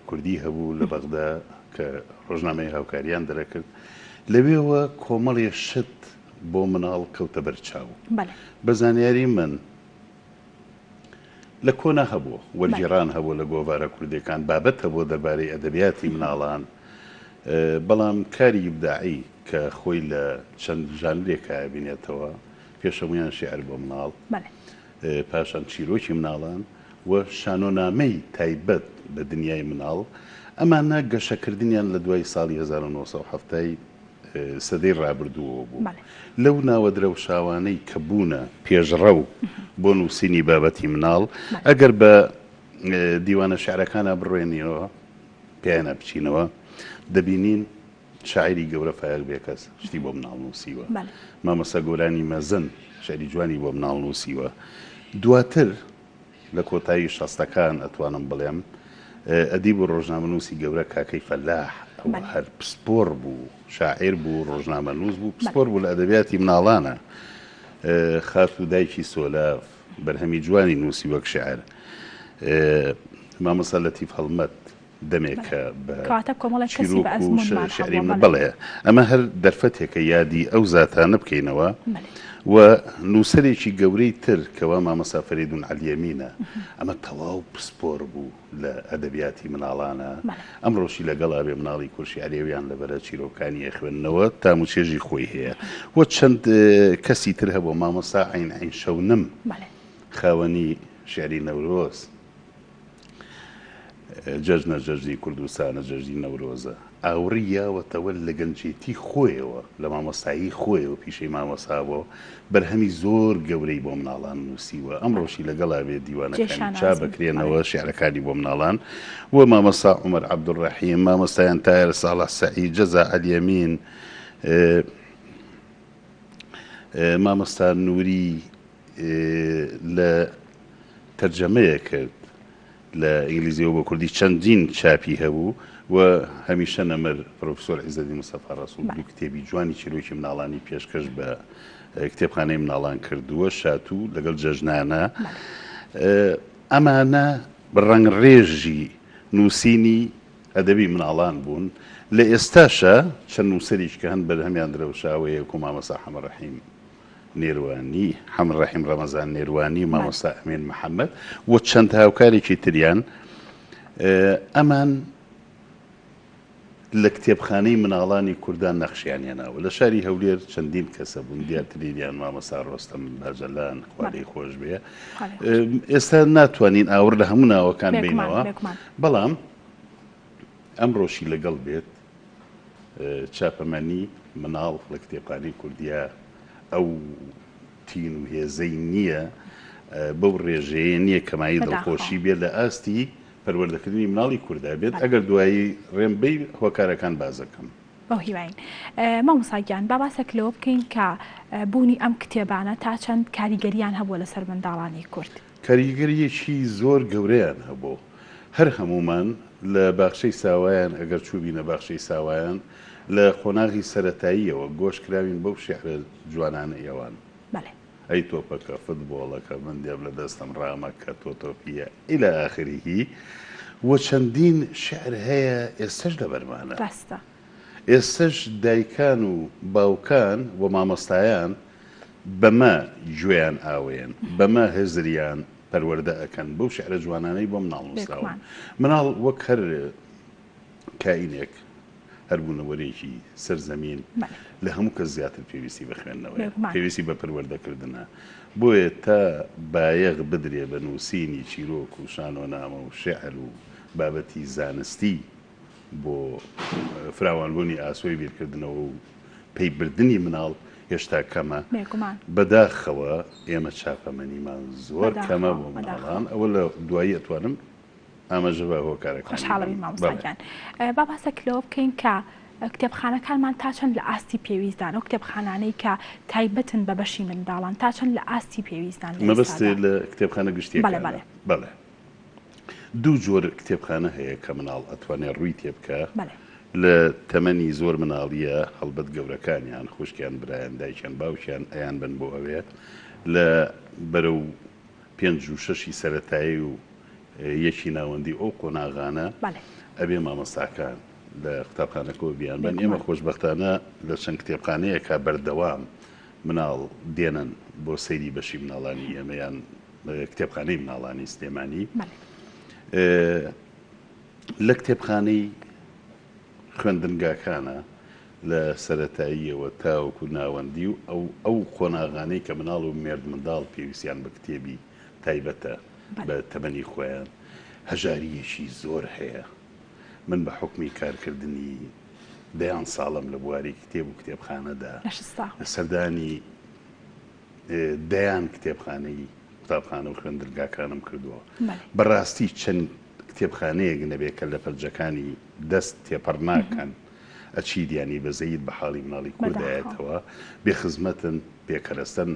کوردی هەبوو لە بەغدا کە ڕۆژنامەی هاوکاریان دەرەکرد لەوێەوە کۆمەڵێ شت بۆ مناڵ کەوتە بەرچاو بە زانیاری من لە کۆنا هەبوو وەرگێڕان هەبوو لە گۆڤارە کوردەکان بابەت هەبوو دەربارەی ئەدەبیاتی مناڵان بەڵام کاری ئیبداعی کە خۆی لە چەند ژانرێکە بینێتەوە پێشەمویان شێعر بۆ مناڵ پاشان چیرۆکی مناڵان و شانۆنامەی تایبەت بە دنیای مناڵ ئەمانە گەشەکردنیان لە دوای ساڵی 1970 سەدەی ڕابردووەوە بوو لەو ناوە درە و شاوانەی کە بوونە پێشڕە و بۆ نووسینی بابەتی مناڵ ئەگەر بە دیوانە شعرەکانە بڕوێنیەوە پیانە بچینەوە دەبینین شاعری گەورە فایق بێکەس شتی بۆ مناڵ نووسیوە مامەستا گۆرانی مەزن شعری جوانی بۆ مناڵ نووسیوە دواتر لە کۆتایی شەستەکان ئەتوانم بڵێم ئەدیب و ڕۆژنامەنووسی گەورە کاکەی فەلاح ئەو هەر پسپۆر بوو شاعیر بوو ڕۆژنامەنووس بوو پسپۆر بوو لە ئەدەبیاتی مناڵانە خات و دایکی سۆلاف بەرهەمی جوانی نووسی وەک شعر مامۆستا لەتیف هەڵمەت دەمێکە بە شعری بڵێ ئەمە هەر دەرفەتێکە یادی ئەو زاتانە بکەینەوە و نووسەرێکی گەورەی تر کەوا مامۆستا فەریدون عەلیەمینە ئەمە تەواو پسپۆر بوو لە ئەدەبیاتی مناڵانە ئەمڕۆشی لەگەڵ ئابێ مناڵی کورشی عەرێویان لەبەرە چیرۆکانی خوێندنەوە تام و چێژی خۆی هەیە وە چەند کەسی تر هەبوو مامۆستا عین شەونم خاوەنی شعری نەورۆز جەژنە جەژنی کوردستانە جەژنی نەورۆزە ئاوڕیاوەتەوە لە گەنجێتی خۆیەوە لە مامۆستایی خۆیەوە پیشەی مامۆستا بەرهەمی زۆر گەورەی بۆ مناڵان نووسیوە ئەمڕۆشی لەگەڵا بێت دیوانەکانی چا بکرێنەوە شێعرەکانی بۆ مناڵان وە مامۆستا عومەر عەبدوڕەحیم مامۆستایان تایر ساڵح سەعید جەزا عەلیەمین مامۆستا نووری لە تەرجەمەیە کرد لە ئینگلیزیەوە بە کوردی چەندین چاپی هەبوو و هەمیشە نەمەر پرۆفسۆر عیزەدین مستەفا ڕەسوول دوو کتێبی جوانی چیرۆکی مناڵانی پێشکەش بە کتێبخانەی مناڵان کردووە شاتوو لەگەڵ جەژنانە ئەمانە بەڕەنگڕێژی نووسینی ئەدەبی مناڵان بوون لە ئێستاشە چەند نووسەریش کە هەن بەرهەمیان درەوشاوەیە و مامۆستا حەمد ڕەحیم نێروانی حەمد ڕەحیم ڕەمەزان نێروانی مامۆستا ئەمین محەممەد و چەند هاوکارێکی تریان ئەمان لە کتێبخانەی مناڵانی کوردان نەخشیانێناوە لە شاری هەولێر چەندین کەسە بوون دیارتریان مامۆستا ڕۆستەم باجەلان خوادەی خۆش بێ ئێستا ناتوانین ئاور لە هەموو ناوەکان بینەوە بەڵام ئەمڕۆشی لەگەڵ بێت چاپەمەنی مناڵ لە کتێبخانەی کوردیا ئەو تین و هێزەی نییە بەو ڕێژەیە نییە کەمایی دڵخۆشی بێت لە ئاستی پەروەردەکردنی مناڵی کووردا بێت ئەگەر دوایی ڕێمبەی هۆکارەکان بازەکەم بەو هیواین مامۆستاگیان با باسێک لەوە بکەین کە بوونی ئەم کتێبانە تا چەند کاریگەریان هەبووە لەسەر منداڵانی کورد کاریگەریەکی زۆر گەورەیان هەبوو هەر هەمومان لە باخشەی ساوایان ئەگەر چوبینە باخشەی ساوایان لە خۆناغی سەرەتاییەوە گۆشکراوین بەو شێعرە جوانانە ئێوان ئەی تۆپەکە فوتبۆڵەکە من دێم لە دەستم ڕامەکە تۆتۆپیە ئیلە ئاخریهی وە چەندین شعر هەیە ئێستش لە بەرمانە ئێستش دایکان و باوکان و مامۆستایان بەمە گوێیان ئاوێن بەمە هێزریان پەروەردە ئەکەن بەو شعرە جوانانەی بۆ مناڵ نووسراوە مناڵ وەک هەر کائینێک هەربوونەوەرێکی سەرزەمین لە هەموو کەس زیاتر پێویستی بە خوێندنەوەی پێویستی بە پەروەردەکردنە بۆیە تا بایەغ بدرێ بە نووسینی چیرۆک و شانۆنامە و شێعر و بابەتی زانستی بۆ فراوانبوونی ئاسۆی بیرکردنەوە و پەیبردنی مناڵ هێشتا کەمە بەداخەوە ئێمە چاپەمەنیمان زۆر کەمە بۆ مناڵان ئەوە لە دوایی ئەتوانم ئاماژە بە هۆکارەکان خۆشحاڵەوی مامۆستاگیان با باسێک لەوە بکەین کە کتێبخانەکانمان تا چەند لە ئاستی پێویستدان و کتێبخانانەی کە تایبەتن بە بەشی منداڵان تا چەند لە ئاستی پێویستدان مەبەستێ لە کتێبخانە گشتیەکان بەڵێ دوو جۆر کتێبخانە هەیە کە مناڵ ئەتوانێت ڕووی تێ بکە لە تەمەنی زۆر مناڵیە هەڵبەت گەورەکانیان خوشکیان برایان دایکیان باوکیان ئەیان بن بۆ ئەوێ لە بەرەو 5 و 6 سەرەتایی و یەکی ناوەندی ئەو قۆناغانە ئەبێ مامۆستاکان لە قوتابخانەکەەوە بیان بن. ئێمە خۆشبەختانە لە چەند کتێبخانەیە کا بەردەوام مناڵ دێنن بۆ سەیری بەشی مناڵانی ئێمەیان کتێبخانەی مناڵانی سلێمانی لە کتێبخانەی خوێندنگاکانە لە سەرەتاییەوە تاوەکو ناوەندی و ئەو قۆناغانەی کە مناڵ و مێرد منداڵ پێویستیان بە کتێبی تایبەتە بە تەمەنی خۆیان هەژاریەشی زۆر هەیە. من بە حکمی کارکردنی 10 ساڵم لە بواری کتێب و کتێبخانەدا لە سەردانی 10 کتێبخانەی قوتابخانە و خوێندنگاکانم کردووە. بەڕاستی چەند کتێبخانەیەک نەبێت کە لە پەرجەکانی دەست تێپەڕ ناکەن ئەچیدیانی بەزەید بە حاڵی مناڵی کوردایەتەوە بێخزمەتن پێکەرەستن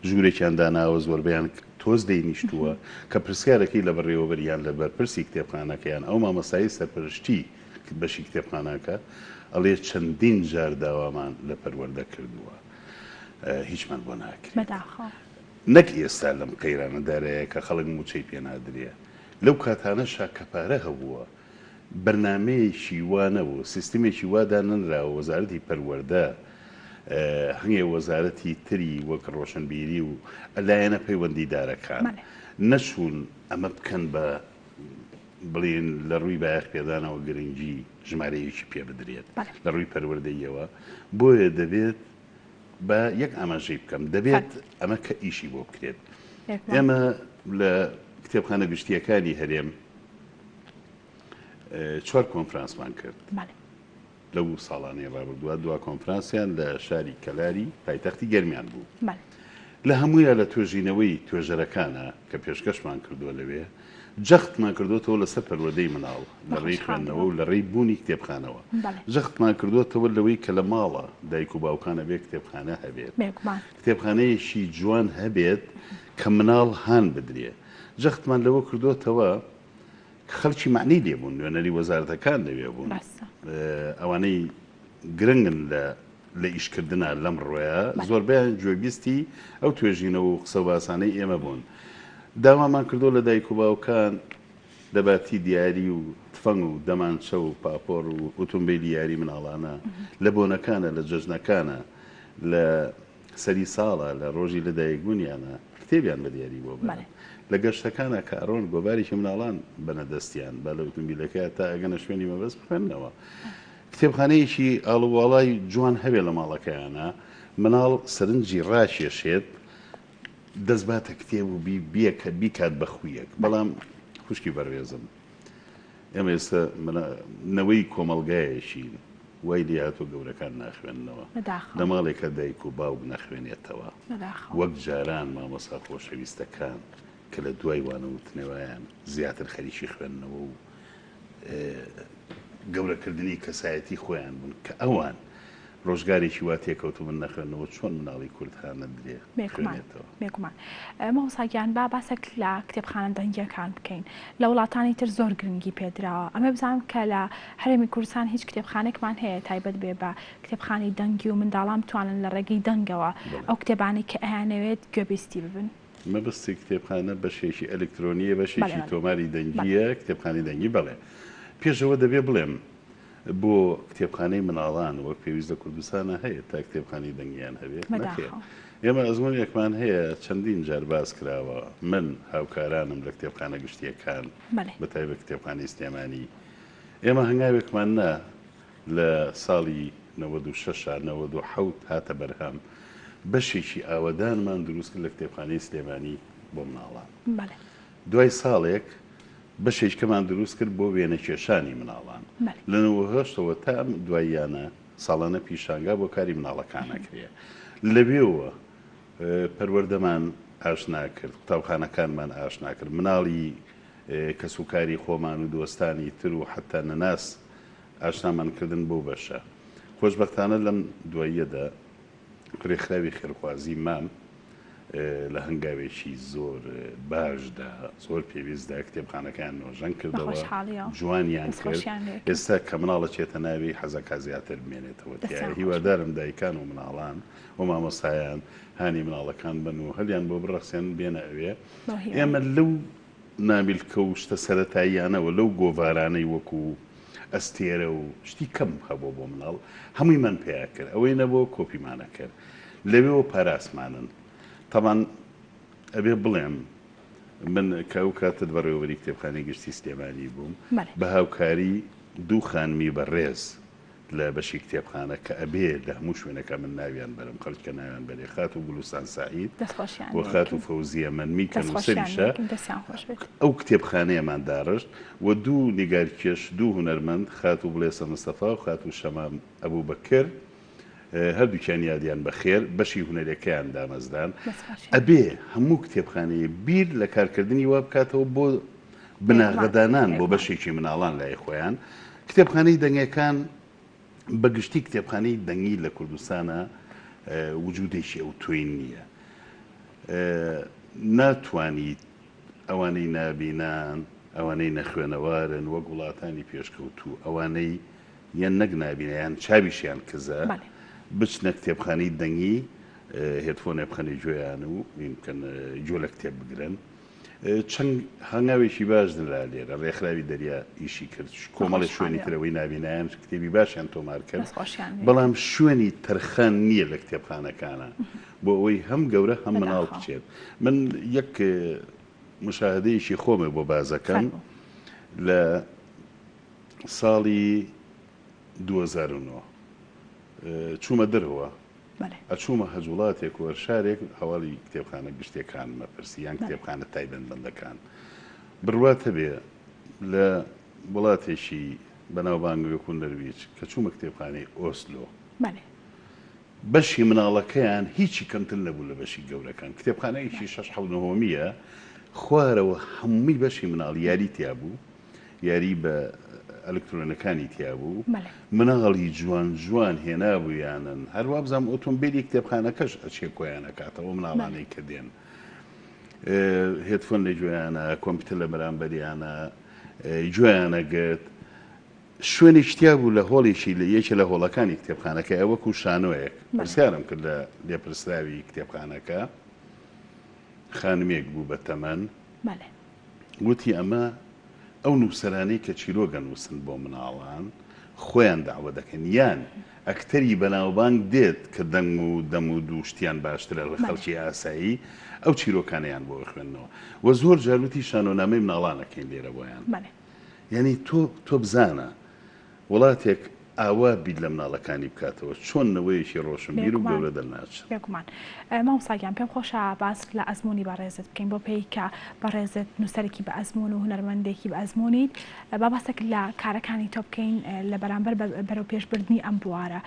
ژوورێکیان داناوە زۆربیان تۆز دەینیشتووە کە پرسیارەکەی لە بەڕێوەبەریان لە بەرپرسی کتێبخانەکەیان ئەو مامۆستایی سەرپەرشتی بەشی کتێبخانەکە ئەڵێ چەندین جار داوامان لە پەروەردە کردووە هیچمان بۆ ناکرێت. نەک ئێستا لەم قەیرانەدارەیە کە خەڵک موچەی پێ نادرێ لەو کاتانەشا کەپارە هەبووە بەرنامەیەکی وانەبوو سیستمێکی وادا نەنراوە وەزارەتی پەروەردە هەنگێ وەزارەتی تری وەک ڕۆشنبیری و ئەلایەنە پەیوەندیدارەکان نەچوون ئەمە بکەن بە بڵێن لە ڕووی بایەخ پێدانەوە گرنگی ژمارەیەکی پێ بدرێت لە ڕووی پەروەردەیەوە بۆیە دەبێت بە یەک ئاماژەی بکەم دەبێت ئەمە کە ئیشی بۆ بکرێت. ئێمە لە کتێبخانە گشتیەکانی هەرێم 4 کۆنفرانسمان کرد لەو ساڵانەی ڕابردووە. دوا کۆنفرانسیان لە شاری کەلاری پایتەختی گەرمیان بوو. لە هەموویە لە توێژینەوەی توێژەرەکانە کە پێشکەشمان کردووە لەوێ جەختمان کردوتەوە لەسەر پەروەردەی مناڵ لە ڕێی خوێندنەوە و لە ڕێی بوونی کتێبخانەوە. جەختمان کردوتەوە لەوەی کە لە ماڵە دایک و باوکانە بێ کتێبخانە هەبێت کتێبخانەیەشی جوان هەبێت کە مناڵ هان بدرێ. جەختمان لەوە کردوتەوە خەڵکی معنی لێبوون نوێنەری وەزارەتەکان لەوێ بوون ئەوانەی گرنگن لە ئیشکردنە لەم ڕۆیە زۆربیان گوێبیستی ئەو توێژینەوە و قسە باسانەی ئێمە بوون. داوامان کردو لە دایک و باوکان دەباتی دیاری و تفەنگ و دەمانچە و پاپۆر و ئۆتۆمبیلی یاری مناڵانە لە بۆنەکانە لە جەژنەکانە لە سەری ساڵە لە ڕۆژی لە دایکبوونیانە کتێبیان بە دیاری بۆ بن. لە گەشتەکانە کارۆن گۆبارێکی مناڵان بەنەدەستیان بە لە ئۆتۆمبیلەکە تا ئەگەنە شوێنی مەبەست بخوێننەوە. کتێبخانەیەکی ئاڵوواڵای جوان هەبێ لە ماڵەکەیانە مناڵ سەرنجی ڕاشێشێت دەستباتە کتێب و بیەکە بیکات بە خویەک. بەڵام خوشکی بەڕێزم ئێمە ئێستا نەوەی کۆمەڵگایەشین وای لێ هاتۆ گەورەکان ناخوێننەوە لە ماڵێکە دایک و باوک نەخوێنێتەوە وەک جاران مامۆستا خۆشەویستەکان کە لە دوای وانەوتنەوەیان زیاتر خەریکی خوێندنەوە و گەورەکردنی کەسایەتی خۆیان بوون کە ئەوان ڕۆژگارێکی وا تێکەوت من نەخوێنەوە چۆن مناڵی کوردها نەدرێ بێگومان. مامۆستاگیان با باسێک لە کتێبخانە دەنگیەکان بکەین لە وڵاتانی تر زۆر گرنگی پێدراوە. ئەمە بزانم کە لە هەرێمی کوردستان هیچ کتێبخانێکمان هەیە تایبەت بێ بە کتێبخانەی دەنگی و منداڵان بتوانن لە ڕێگەی دەنگەوە ئەو کتێبانی کە ئەیانەوێت گوێبیستی ببن. مەبەستی کتێبخانە بەشێکی ئەلکترۆنیە بەشێکی تۆماری دەنگیە کتێبخانەی دەنگی بەڵێ پێشەوە دەبێ بڵێم بۆ کتێبخانەی مناڵان وەک پێویست لە کوردستانە هەیە تا کتێبخانەی دەنگیان هەبێت نەخێر. ئێمە ئەزمونێکمان هەیە چەندین جار باس کراوە من هاوکارانم لە کتێبخانە گشتیەکان بەتایبەت کتێبخانەی سلێمانی ئێمە هەنگاوێکمان نا لە ساڵی 96-97 هاتە بەرهەم بەشێکی ئاوەدانمان دروست کرد لە کتێبخانەی سلێمانی بۆ مناڵان. دوای ساڵێک بەشێکمان دروست کرد بۆ وێنە کێشانی مناڵان لە 98ەوە تا دواییانە ساڵانە پیشانگا بۆ کاری مناڵەکانەکرێ. لەبێەوە پەروەردەمان ئاشنا کرد قوتابخانەکانمان ئاشنا کرد مناڵی کەسوکاری خۆمان و دۆستانی تر و حتا نەناس ئاشنامانکردن بۆ بەشە. خۆشبەختانە لەم دواییەدا قرێخراوی خێرخوازی مام لە هەنگاوێکی زۆر باشدا زۆر پێویستدا کتێبخانەکان نۆژەن کردەوە جوانیان کرد ئێستا کە مناڵە چێتە ناوی حەزەکە زیاتر بمێنێتەوە هیوادارم دایکان و مناڵان و مامۆستایان هانی مناڵەکان بن و هەلیان بۆ بڕەخسێن بێنە ئەوێ ئێمە لەو نامیلکە و شتە سەرەتاییانەوە لەو گۆڤارانەی وەکو ئەستێرە و شتی کەم هەبوو بۆ مناڵ هەموویمان پێیا کرد ئەوەی نەبوو کۆپیمانە کرد لەوێەوە پاراسمانن تەمان ئەبێ بڵێم من کاو کاتت بەڕێوەبەری کتێبخانەی گشتی سلێمانی بووم بە هاوکاری دوو خانمی بەڕێز لە بەشی کتێبخانە کە ئەبێ لە هەموو شوێنەکە من ناویان بەرم خەڵکە ناویان بەرێ خات و گولوستان سعید و خات و فەوزیە منمی کە نووسەریشە ئەو کتێبخانەیەمان داڕشت و دوو نیگارکێش دوو هونەرمەند خات و بڵێسە مستەفا و خات و شەمام ئەبوو بەکر هەردووکیان یادیان بەخێر بەشی هونەرەکەیان دامەزدان ئەبێ هەموو کتێبخانەیە بیر لە کارکردنی وا بکاتەوە بۆ بناغەدانان بۆ بەشێکی مناڵان لای خۆیان کتێبخانەی دەنگەکان بەگشتی کتێبخانەی دەنگی لە کوردستانە وجودێکی ئەو توین نییە ناتوانیت ئەوانەی نابینان ئەوانەی نەخوێنەوارن وەک وڵاتانی پێشکەوتوو ئەوانەی یان نەک نابینەیان چاویشیان کزە بچنە کتێبخانەی دەنگی هێدفۆنە بخەنێ گوێیان و میمکن گوێ لە کتێب بگرن چەند هەنگاوێکی باش لە لێرە ڕێکخراوی دەریا ئیشی کرد کۆمەڵی شوێنی ترەوەی نابینایان کتێبی باشیان تۆمار کرد بەڵام شوێنی تەرخان نییە لە کتێبخانەکانە بۆ ئەوەی هەم گەورە هەم مناڵ بچێت من یەک مشاهدەیەکی خۆمە بۆ بازەکەم لە ساڵی 2009 چوومە دەرەوە ئەچوومە هەجوڵاتێک وەر شارێک هەواڵی کتێبخانە گشتەکان مەپرسی یان کتێبخانە تایبەتمەندەکان بڕواتە بێ لە وڵاتێکی بەناوبانگێک و نەرویج کە چوومە کتێبخانەی ئۆسلۆ بەشی مناڵەکەیان هیچی کەمتر نەبوو لە بەشی گەورەکان کتێبخانەیەکی 6 خوارەوە هەمووی بەشی مناڵ یاری تیا بوو یاری بە ئەلکترۆنەکانی تیا بوو مناڵی جوان جوان هێنابوویانن هەروە بزانام ئۆتۆمبیلی کتێبخانەکەش ئەچێ کۆیان نەکاتەوە مناڵانەی کە دێن هێدفۆن لە گوێیانە کۆمپیوتەر لە بەرامبەریانە گوێیانەگرت شوێنی شتیا بوو لە هۆڵێکی لە یەکێ لە هۆڵەکانی کتێبخانەکە ئەوەکو شانۆیەک پرسیارم کرد لە لێپرسراوی کتێبخانەکە خانمێک بوو بە تەمەن گوتی ئەمە ئەو نووسەرانەی کە چیرۆگە نووسن بۆ مناڵان خۆیان داوا دەکەن یان ئەکتەری بەناوبانگ دێت کە دەنگ و دەم و دووشتیان باشترە لە خەڵکی ئاسایی ئەو چیرۆکانیان بۆ خوێندنەوە و زۆر جاروتی شانۆنامەی مناڵانەکەین لێرە بۆیان یعنی تۆ بزانە وڵاتێک ئاوا بید لە مناڵەکانی بکاتەوە چۆنەوەیەکی ڕۆشنبیر و گەورە دەرناچێت بێگومان مامۆستاگیان پێم خۆشە باس لە ئەزمموی بەڕێزت بکەین بۆ پێی کە بەڕێزت نووسەرێکی بە ئەزممون و هونەرمەندێکی بە ئەزممونیت با باسێک لە کارەکانی تۆ بکەین لە بەرامبەر بەرەو پێشبردننی ئەم بوارە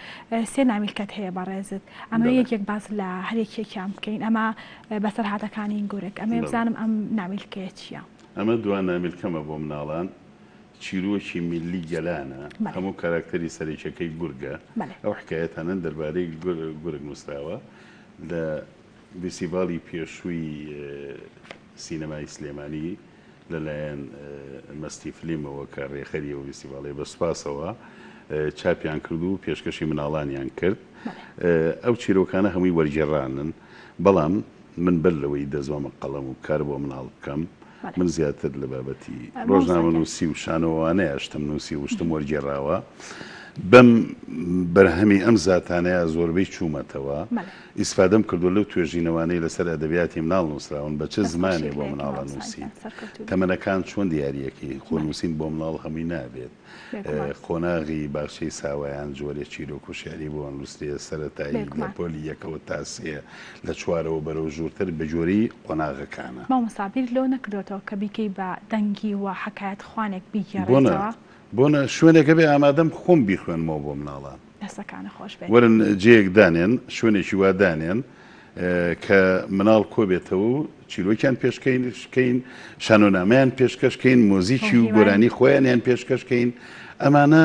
سێ نامیلکەت هەیە بەڕێزت ئەمە یەکێک باس لە هەرێکێکیان بکەین ئەمە بەسەرهاتەکانی گۆرەك ئەمێ بزانم ئەم نامیلکەیە چییە؟ ئەمە دوان نامیلکەمە بۆ مناڵان چیرۆکی میلی گەلانە هەموو کاراکتەری سەرێکەکەی گورگە ئەو حکایەتانە دەربارەی گورگ نووسراوە لە فستیڤاڵی پێشووی سینەمای سلێمانی لەلایەن مەستی فلیمەوە کە ڕێخەری ئەو فستیڤاڵی بە سوپاسەوە چاپیان کرد و پێشکەشی مناڵانیان کرد ئەو چیرۆکانە هەمووی وەرگێڕانن بەڵام من بەر لەوەی دەزۆمە قەڵەم و کار بۆ مناڵ بکەم من زیاتر لە بابەتی ڕۆژنامە نووسی و شانۆوانەیە شتم نووسی و شتم وەرگێڕاوە بەم بەرهەمی ئەم زاتانەیە زۆربەی چوومەتەوە ئیسفادەم کردو لەو توێژینەوانەی لەسەر ئەدەبیاتی مناڵ نووسراون بە چه زمانێ بۆ مناڵە نووسین تەمەنەکان چۆن دیارەکی خۆ نووسین بۆ مناڵ هەمووی نابێت قۆناغی باخچەی ساوایان جۆرێ چیرۆک و شێری بۆ نووسێ سەرەتایی لە پۆلی یەکەوە تا سێ لە چوارەوە بەرەو ژوورتر بە جۆری قۆناغەکانە مامۆستا لەو نەکردێتەوە کە بیکەی بە دەنگی و حەکایەت خوانێک بیگێڕێتەوە بۆنە شوێنێکە بێ ئامادەم خۆم بیخوێنمەوە بۆ مناڵان دەستەکانە خۆش بێت وەرن جەیەک دانێن شوێنێکی وا دانێن کە مناڵ کۆبێتەوە و چیرۆکیان پێشکەین شانۆنامەیان پێشکەشکەین مۆزیکی و گۆرانی خۆیانیان پێشکەشکەین ئەمانە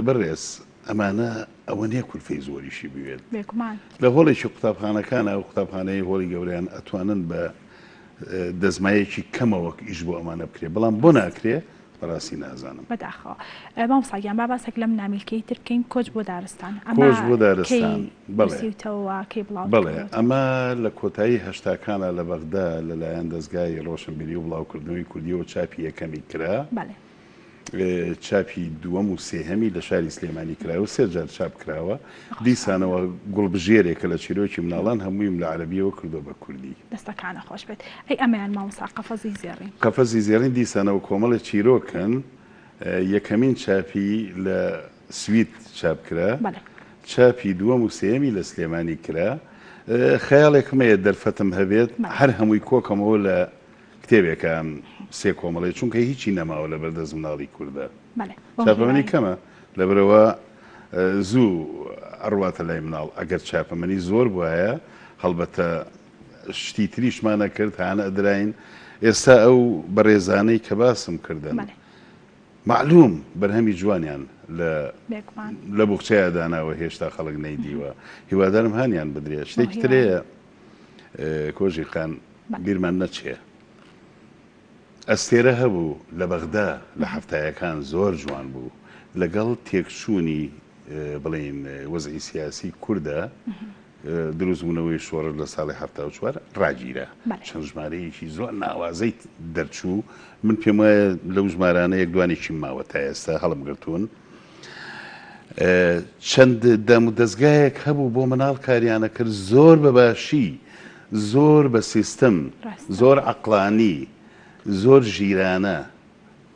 بەڕێز ئەمانە ئەوە نییە کورفەی زۆریشی بوێت بێگومان لە هۆڵێکی قوتابخانەکانە و قوتابخانەی هۆڵی گەوریان ئەتوانن بە دەزمایەکی کەمەوە ئیش بۆ ئەمانە بکرێ بەڵام بۆ ناکرێ بەڕاستی نازانم بەداخەوە مامۆستاگیان با باسێک لەم نامیلکەی تر بکەین کۆچ بۆ دارستان کۆچ بۆ دارستان بڵێ ئەمە لە کۆتایی هەشتاکانە لە بەغدا لەلایەن دەستگای ڕۆشنبیری و بڵاوکردنەوەی کوردیەوە چاپی یەکەمی کرا چاپی دووەم و سێهەمی لە شاری سلێمانی کراوە سێ جار چاپ کراوە دیسانەوە گوڵبژێرێکە لە چیرۆکی مناڵان هەموویم لە عەرەبیەوە کردو بە کوردی دەستەکانە خۆش بێت ئەی ئەمەیان مامۆستا قەفەزی زێڕین قەفەزی زێڕین دیسانەوە کۆمەڵە چیرۆکن یەکەمین چاپی لە سوید چاپ کرا چاپی دووەم و سێهەمی لە سلێمانی کرا خەیاڵێکمەیە دەرفەتم هەبێت هەر هەمووی کۆکەمەوە لە کتێبێکە سێ کۆمەڵی چونکە هیچی نەماوە لە بەردەست مناڵی کووردە چاپەمەنی کەمە لەبەرەوە زوو ئەڕواتە لای مناڵ ئەگەر چاپەمەنی زۆر بواە هەڵبەتە شتی تریشمانە کرد هانە ئەدراین ئێستا ئەو بەڕێزانەی کە باسم کردن معلوم بەرهەمی جوانیان لە بوخچەیە داناوە هێشتا خەڵک نەیدیوە هیوادارم هانیان بدرێ شتێکی ترەیە کۆژی خان بیرمان نەچێ ئەستێرە هەبوو لە بەغدا لە هەفتایەکان زۆر جوان بوو لەگەڵ تێکچوونی بڵین وەزعی سیاسی کووردە دروستبوونەوەی شۆڕش لە ساڵی 1970 ڕاگیرە چەند ژمارەیەکی زۆر ناوازەی دەرچوو من پێم وایە لەو ژمارانە یەک دوانێکی ماوە تا ئێستا هەڵم گرتوون چەند دەم و دەستگایەک هەبوو بۆ مناڵ کاریانە کرد زۆر بەباشی زۆر بە سیستم زۆر عەقڵانی زۆر ژیرانە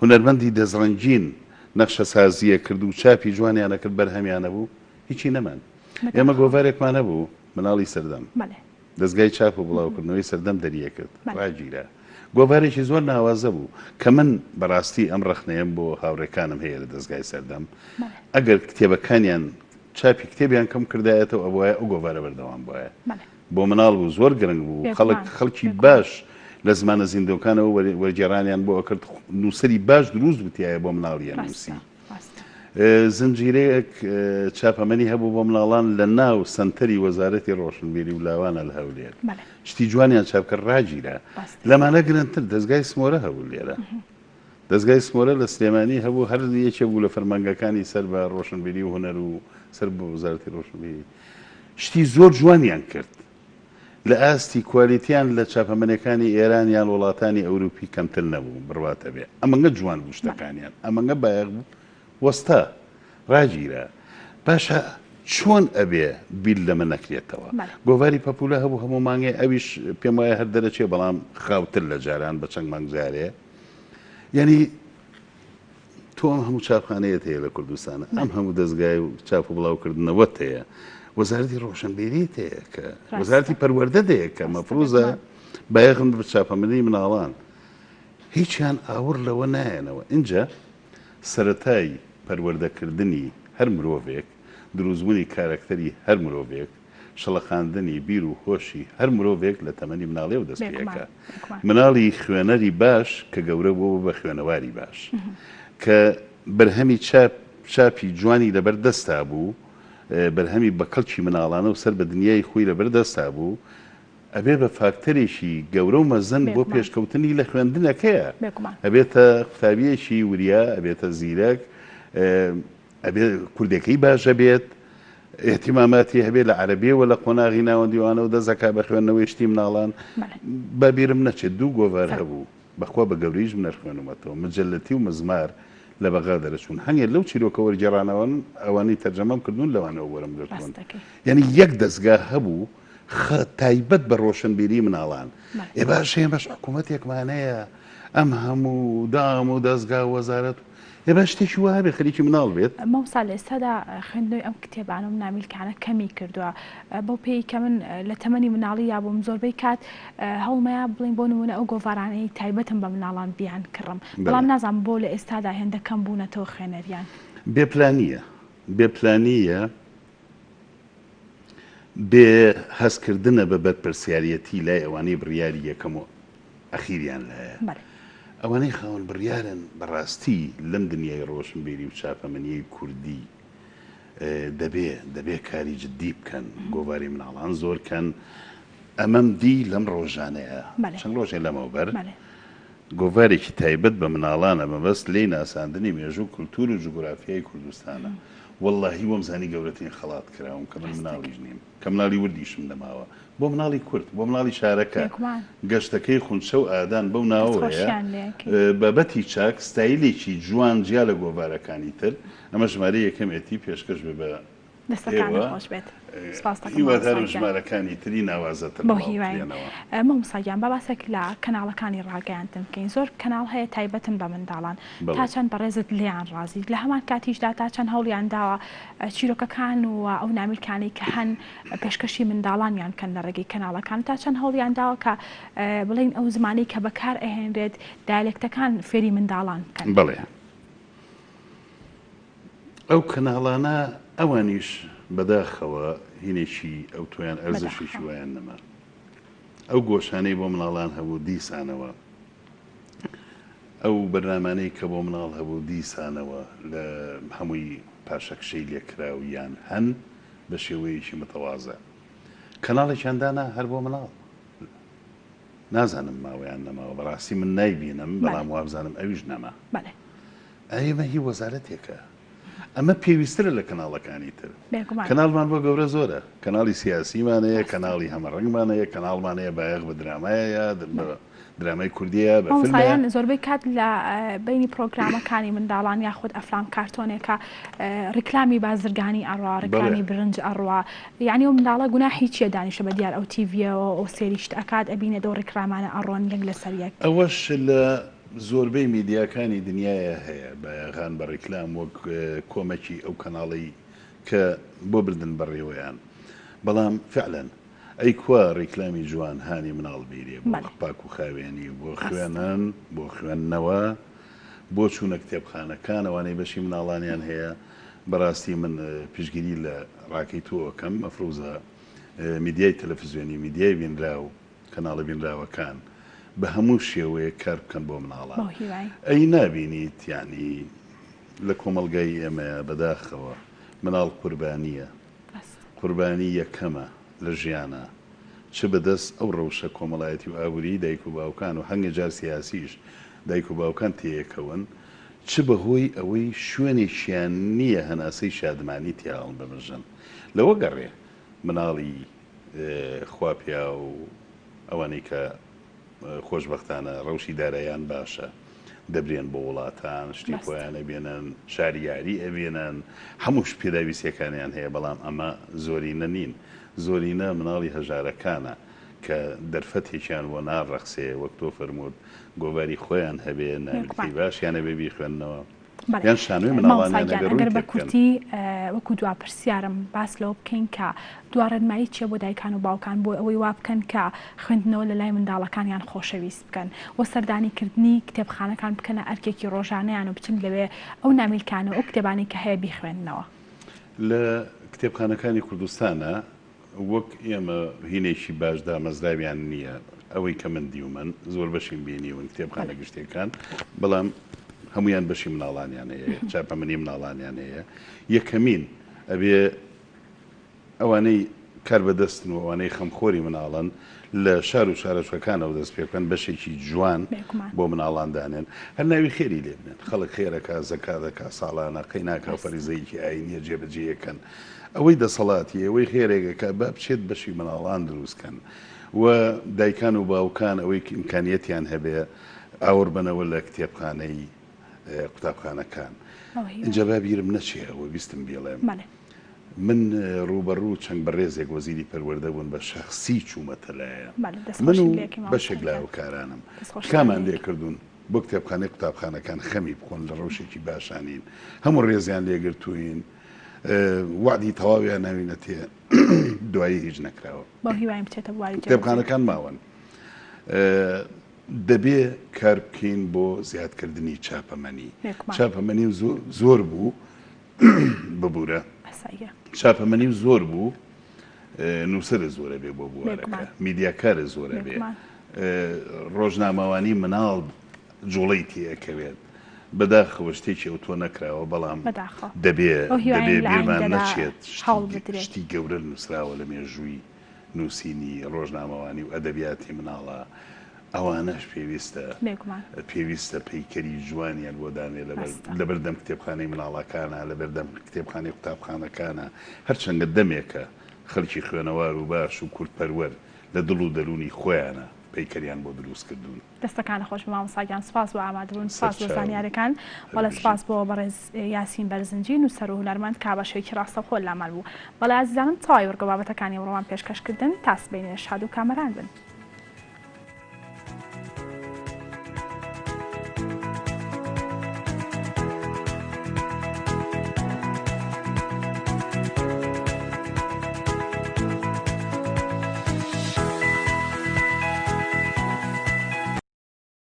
هونەرمەندی دەزڕەنجین نەخشە سازیە کرد و چاپی جوانیانە کرد بەرهەمیانە بوو هیچی نەمان ئێمە گۆڤارێکمان هەبوو مناڵی سەردەم دەستگای چاپ و بڵاوکردنەوەی سەردەم دەریە کرد ڕاگیرە گۆڤارێکی زۆر ناوازە بوو کە من بەڕاستی ئەم ڕەخنەیەم بۆ هاوڕێکانم هەیە لە دەستگای سەردەم ئەگەر کتێبەکانیان چاپی کتێبیان کەم کردایەتەوە ئەوە ئەو گۆڤارە بەردەوام بواە بۆ مناڵ بوو زۆر گرنگ بوو خەڵکی باش لە زمانە زیندەوەکانەوە وەرگێڕانیان بۆ ئەکرد نووسری باش دروست بوتیایە بۆ مناڵیان نووسی زنجیرەیەک چاپەمەنی هەبوو بۆ مناڵان لە ناو سەنتەری وەزارەتی ڕۆشنبیری و لاوانە لە هەولێر شتی جوانیان چاپکرد ڕاگیرە لەمانە گرنگتر دەستگای سمۆرە هەبوو لێرە دەستگای سمۆرە لە سلێمانی هەبوو هەر یەکێ بوو لە فەرمانگەکانی سەر بە ڕۆشنبیری و هونەر و سەر بە وەزارەتی ڕۆشنبیری شتی زۆر جوانیان کرد لە ئاستی کوالیتیان لە چاپەمەنەکانی ئێران یان وڵاتانی ئەوروپی کەمتر نەبوو بڕواتە بێ ئەمەنگە جوان بوو شتەکانیان ئەمەنگە بایەق بوو وەستا ڕاگیرە باشە چۆن ئەبێ بیل لەمە نەکرێتەوە گۆڤاری پەپولە هەبوو هەموو مانگێ ئەویش پێم وایە هەر دەرەچێ بەڵام خاوتر لە جاران بە چەند مانگ جارێ یعنی تۆ ئەم هەموو چاپخانەیەت هەیە لە کوردستانە ئەم هەموو دەستگای و چاپ و بڵاوکردنەوەت هەیە وەزارەتی ڕۆشنبیریت هەیە کە وەزارەتی پەروەردە هەیە کە مەفروزە بایەخن بە چاپەمەنی مناڵان هیچیان ئاور لەوە نایەنەوە اینجا سەرەتای پەروەردەکردنی هەر مرۆڤێک دروستبوونی کارکتەری هەر مرۆڤێک شەڵەخاندنی بیر و هۆشی هەر مرۆڤێک لە تەمەنی مناڵێ و دەستپێکە مناڵی خوێنەری باش کە گەورە بۆ بە خوێنەواری باش کە بەرهەمی چاپی جوانی لەبەر دەستا بوو بەرهەمی بە کەڵکی مناڵانە و سەر بە دنیای خۆی لەبەر دەستا بوو ئەبێ بە فاکتەرێکی گەورە و مەزن بۆ پێشکەوتنی لە خوێندنەکەیە ئەبێتە قوتابیەکی وریا ئەبێتە زیرەک ئەبێ کوردەکەی باشە بێت احتیماماتی هەبێت لە عەرەبیەوە لە قۆناغی ناوەندیوانە و دەزەکا بە خوێندنەوەی شتی مناڵان بابیرم نەچێت دوو گۆڤار هەبوو بەخوا بە گەورەیش نەرخوێنمەتەوە مجلەتی و مزمار لە بەغا دەرەچوون هەنگێت لەو چیرۆکە وەرگێڕانەوەن ئەوانەی تەرجەمەم کردوون لەوانەوە وەرم گرتوون یعنی یەک دەستگا هەبوو تایبەت بە ڕۆشنبیری مناڵان ئێ باشێ بەش حکوومەتێکمانەیە ئەم هەموو دام و دەستگا وەزارەت ێ باش شتێکی وایە بێ خەریکی مناڵ بێت مامۆستا لە ئێستادا خوێندنەوەی ئەم کتێبانە و نامیلکانە کەمی کردووە بۆ پێی کە من لە تەمەنی مناڵی یا بۆم زۆربەی کات هەوڵمەیە بڵین بۆ نمونە ئەو گۆڤارانەی تایبەتم بە مناڵان بیان کڕم بەڵام نازانم بۆ لە ئێستادا هێندە کەم بوونەتەوە خوێنەریان بێپلانیە بێ هەستکردنە بە بەرپرسیارەتی لای ئەوانەی بڕیاری یەکەم و ئەخیریان لایە ئەوانەی خاوەن بڕیارن بەڕاستی لەم دنیای ڕۆشنبیری و چاپەمەنیەی کوردی دەبێ کاری جددی بکەن گۆواری مناڵان زۆرکەن ئەمەم دی لەم ڕۆژانەیە چەند ڕۆژێ لەمەوبەر گۆوارێکی تایبەت بە مناڵانە مەبەست لێی ناساندنی مێژوو کولتور و جوگرافیای کوردستانە واللهی وەمزانی گەورەترین خەڵات کراوم کە من مناڵیش نیم کە مناڵی وردیشم نەماوە بۆ مناڵی کورد بۆ مناڵی شارەکە گەشتەکەی خونچە و ئادان بەو ناوەیە بەبەتی چاک ستایلێکی جوان جیا لە گۆوارەکانی تر ئەمە ژمارە یەکەمێتی پێشکەش بێ بە هیوادارم ژمارەکانی تری ناوازەتر بۆ هیوای مامۆستاگیان بە باسێک لە کەناڵەکانی ڕاگەیاندن بکەین زۆر کەناڵ هەیە تایبەتن بە منداڵان تا چەند بەڕێزت لیان ڕازی لە هەمان کاتیشدا تا چەند هەوڵیان داوە چیرۆکەکان و ئەو نامیلکانی کە هەن پێشکەشی منداڵانیان کەن لە ڕێگەی کەناڵەکان تا چەند هەوڵیان داوە کە بڵین ئەو زمانی کە بەکار ئەهێنرێت دایلێکتەکان فێری منداڵان بکەن بڵێ ئەو کەناڵانە ئەوانیش بەداخەوە هینێکی ئەو تۆیان ئەرزشێکی وایان نەما ئەو گۆشانەی بۆ مناڵان هەبوو دیسانەوە ئەو بەرنامانەی کە بۆ مناڵ هەبوو دیسانەوە لە هەمووی پاشەکشەی لێکراویان هەن بە شێوەیەکی متەوازە کەناڵێکیاندانا هەر بۆ مناڵ نازانم ماوەیان نەماوە بەڕاستی من نایبینم بەڵام وابزانم ئەویش نەما ئەمە هی وەزارەتێکە ئەمە پێویسترە لە کەناڵەکانی تر کەناڵمان بۆ گەورە زۆرە کەناڵی سیاسیمانەیە کەناڵی هەمەڕنگمانەیە کەناڵمانەیە بایەغ بە درامایە درامای کوردیە بە فیلمیان زۆربەی کات لە بینی پرۆگرامەکانی منداڵان یاخود ئەفلام کارتۆنێکە ڕیکلامی بازرگانی ئەڕوا ڕیکلامی برنج ئەڕوا یعنی و منداڵە گوناحی چیە دانیشە بە دیار ئەو تیڤیەوە ئەو سێریشت ئەکات ئەبینێت ئەو ڕیکلامانە ئەڕۆن یەک لەسەر یەک ئەوەش لە زۆربەی میدیاکانی دنیاە هەیە بەیاغان بە ڕیکلام وەک کۆمەکی ئەو کەناڵی کە بۆ بردن بەڕێوەیان بەڵام فعلەن ئەی کوا ڕیکلامی جوان هانی مناڵ بیرێ بۆ پاک و خاوێنی بۆ خوێنان بۆ خوێندنەوە بۆ چوونە کتێبخانەکان ئەوانەی بەشی مناڵانیان هەیە بەڕاستی من پشگیری لە ڕاکەی تۆکەم ئەفرۆزە میدیای تەلەڤیزیۆنی میدیای بینرا و کەناڵە بینراوەکان بە هەموو شێوەیە کار بکەن بۆ مناڵان ئەی نابینیت یعنی لە کۆمەلگای ئێمە بەداخەوە مناڵ قوربانیە قوربانی یەکەمە لە ژیانە چ بەدەست ئەو ڕەوشە کۆمەڵایەتی و ئابووری دایک و باوکان و هەنگە جار سیاسیش دایک و باوکان تێیەکەون چ بەهۆی ئەوەی شوێنێکیان نییە هەناسەی شادمانی تیاڵن بمژن لەوە گەڕێ مناڵی خواپیا و ئەوانەی کە خۆشببختانە ڕەوشی دارایان باشە دەبرێن بۆ وڵاتان شتی خۆیانە بێنن شاریاری ئەبێنن هەمووش پێداویستیەکانیان هەیە بەڵام ئەمە زۆرینە نین زۆرینە مناڵی هەژارەکانە کە دەرفەتێکیان بۆ ناڕەخسێ وەک تۆ فەرمووت گۆواری خۆیان هەبێ ناویلکەی باشیانە بێ بیخوێننەوە یان شانوێ مناڵانیان ئەگەر بە کورتی وەکو دوا پرسیارم باس لەوە بکەین کە دوارەنمایی چیە بۆ دایکان و باوکان بۆ ئەوەی وا بکەن کە خوێندنەوە لە لای منداڵەکانیان خۆشەویست بکەن وە سەردانیکردنی کتێبخانەکان بکەنە ئەرکێکی ڕۆژانەیان و بچن لەوێ ئەو نامیلکانە ئەو کتێبانی کە هەیە بیخوێننەوە لە کتێبخانەکانی کوردستانە وەک ئێمە هینێکی باش دامەزراویان نییە ئەوەی کە من دیومەن زۆر بەشیم بینیون کتێبخانە گشتەکان بەڵام هەمویان بەشی مناڵانیان هەیە چاپەمەنی مناڵانیان هەیە یەکەمین ئەبێ ئەوانەی کار بەدەستن و ئەوانەی خەمخۆری مناڵن لە شار و شارەچەکانەوە دەست پێ بکەن بەشێکی جوان بۆ مناڵان دانێن هەر ناوی خێری لێ بنێن خەڵک خێرەکە زەکا دەکا ساڵانە قەیناکە فەریزەیەکی ئاینیە جێبەجێیەکەن ئەوەی دەسەڵاتی ئەوەی خێرێکەکە با بچێت بەشی مناڵان دروستکەن و دایکان و باوکان ئەوەی ئیمکانیەتیان هەبێ ئاور بنەوە لە کتێبخانەی قوتابخانەکان اینجا بابیرم نەچێ ئەوە بیستم بێڵێم من ڕوبەڕوو چەند بەڕێزێک وەزیری پەروەردە بوون بە شەخسی چوومەتە لایە من و بەشێک لاوەکارانم کامان لێ کردوون بۆ کتێبخانەی قوتابخانەکان خەمی بخۆن لە ڕەوشێکی باشانین هەموو ڕێزیان لێگرتوین وعدی تەواویان ناوینە تێ دوایی هیچ نەکراوە کتێبخانەکان ماوەن دەبێ کار بکەین بۆ زیادکردنی چاپەمەنی چاپەمەنی زۆر بوو ببوورە چاپەمەنی زۆر بوو نووسرە زۆرە بێ بۆ بوارەکە میدیاکارە زۆرە بێ ڕۆژنامەوانی مناڵ جوڵەی تێەکەوێت بەداخەوە شتێکی ئەو تۆ نەکراوە بەڵام دەبێ بیرمان نەچێت شتی گەورە نووسراوە لە مێژووی نووسینی ڕۆژنامەوانی و ئەدەبیاتی مناڵە ئەوانەش پێویستە پەیکەری جوانیان بۆ دانێ لەبەردەم کتێبخانەی مناڵەکانە لەبەردەم کتێبخانەی قوتابخانەکانە هەرچەندە دەمێکە خەڵکی خوێنەوار و باش و کورتپەروەر لە دڵ و دەرونی خۆیانە پەیکەریان بۆ دروستکردوون. دەستەکان خۆش بە مامۆستاگیان سپاس بۆ ئامادەبوون، سپاس بۆ زانیاریەکان، وەڵە سپاس بۆ بەڕێز یاسین بەرزنجی نووسەر و هونەرمەند کە بەشێکی ڕاستەوخۆ لامەڵ بوو. بەڵێ ئازیزانم چاوی وەرگە بابەتەکانی ئەمڕۆمان پێشکەشکردن تا سبەینێ شاد و کامەران بن.